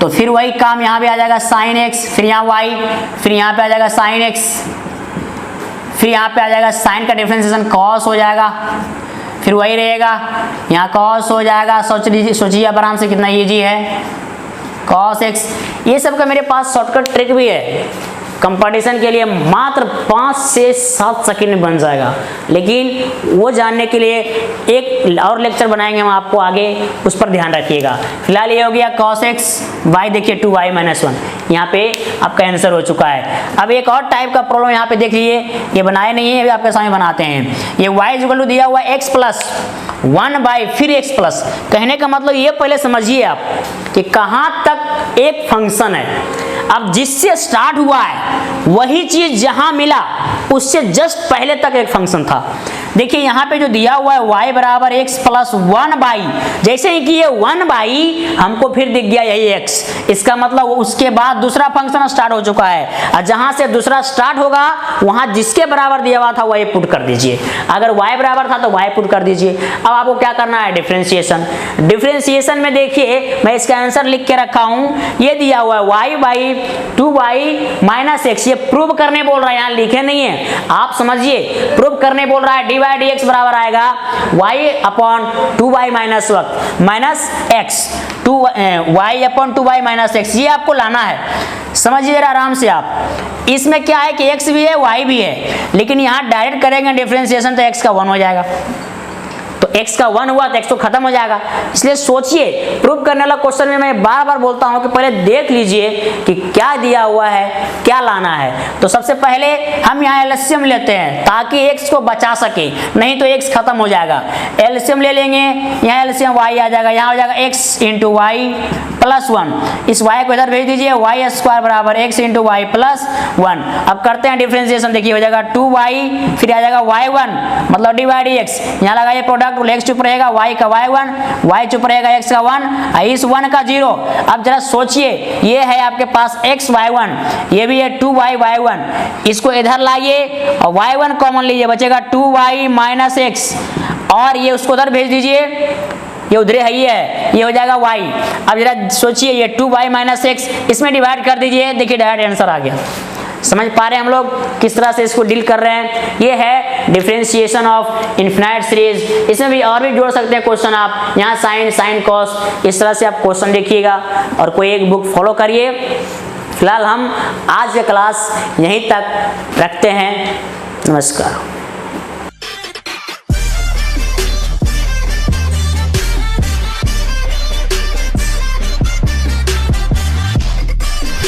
तो फिर वही काम यहाँ भी आ जाएगा साइन x, फिर यहाँ y, फिर यहाँ पे आ जाएगा साइन x, फिर यहाँ पे आ जाएगा साइन का डिफरेंशिएशन कॉस हो जाएगा, फिर वही रहेगा यहाँ कॉस हो जाएगा। सोचिए आप आराम से, कितना इजी है, कॉस एक्स। ये सब का मेरे पास शॉर्टकट ट्रिक भी है, कंपटीशन के लिए मात्र 5 से 7 सेकंड में बन जाएगा। लेकिन वो जानने के लिए एक और लेक्चर बनाएंगे हम आपको आगे, उस पर ध्यान रखिएगा। फिलहाल ये हो गया cos x, y देखिए 2y - 1, यहाँ पे आपका आंसर हो चुका है। अब एक और टाइप का प्रॉब्लम यहाँ पे देख लीजिए, ये बनाए नहीं है, अभी आपके सामने बनाते हैं। ये y = दिया हुआ x प्लस 1 फिर x प्लस, कहने का मतलब ये पहले समझिए आप कि कहाँ तक एक फंक्शन है। अब जिससे स्टार्ट हुआ है वही चीज जहां मिला उससे जस्ट पहले तक एक फंक्शन था। देखिए यहाँ पे जो दिया हुआ है y = x प्लस 1 जैसे ही कि ये 1 हमको फिर दिख गया यही x, इसका मतलब उसके बाद दूसरा फंक्शन स्टार्ट हो चुका है, और जहां से दूसरा स्टार्ट होगा वहां जिसके बराबर दिया हुआ था वही पुट कर दीजिए। अगर y बराबर था तो y पुट कर दीजिए। अब आपको क्या करना है, डिफरेंशिएशन। डिफरेंशिएशन में देखिए मैं इसका आंसर लिख के रखा हूं, ये दिया हुआ है y/2y - x, ये प्रूव करने बोल रहा है, यहाँ लिखे नहीं है, आप समझिए, प्रूव करने बोल रहा है। dy/dx बराबर आएगा y/2y - x, y/2y - x, ये आपको लाना है। समझिए जरा आराम से आप, इसमें क्या है कि x भी है y भी है, लेकिन यहाँ डायरेक्ट करेंगे डिफरेंशिएशन तो x का 1 हो जाएगा। तो x का 1 हुआ तो x तो खत्म हो जाएगा। इसलिए सोचिए, प्रूव करने वाला क्वेश्चन में मैं बार बार बोलता हूं कि पहले देख लीजिए कि क्या दिया हुआ है, क्या लाना है। तो सबसे पहले हम यहाँ एलसीएम लेते हैं ताकि x को बचा सके, नहीं तो x खत्म हो जाएगा। एलसीएम ले लेंगे, यहाँ एलसीएम y आ जाएगा, यहाँ हो जाएगा x × y + 1, इस y को इधर भेज दीजिए, y² = x × y + 1। अब करते हैं डिफरेंशिएशन, देखिए हो जाएगा 2y, फिर आ जाएगा y1 मतलब dy/dx, यहाँ लगाइए प्रोडक्ट, x चुप रहेगा, y का y1, y चुप रहेगा, x का 1, इस 1 का 0। अब जरा सोचिए, ये है आपके पास x y1, ये भी है 2y y1, इसको इधर लाइए और y1 कॉमन लीजिए, बचेगा 2y - x, और ये उसको उधर भेज दीजिए, ये उधर है, ये हो जाएगा y। अब जरा सोचिए, ये 2y - x, इसमें डिवाइड कर दीजिए, देखिए डायरेक्ट आंसर आ गया। समझ पा रहे हैं हम लोग किस तरह से इसको डील कर रहे हैं। ये है डिफरेंशिएशन ऑफ इनफिनाइट सीरीज। इसमें भी और भी जोड़ सकते हैं क्वेश्चन आप, यहाँ साइन कॉस, इस तरह से आप क्वेश्चन देखिएगा और कोई एक बुक फॉलो करिए। फिलहाल हम आज का क्लास यहीं तक रखते हैं। नमस्कार।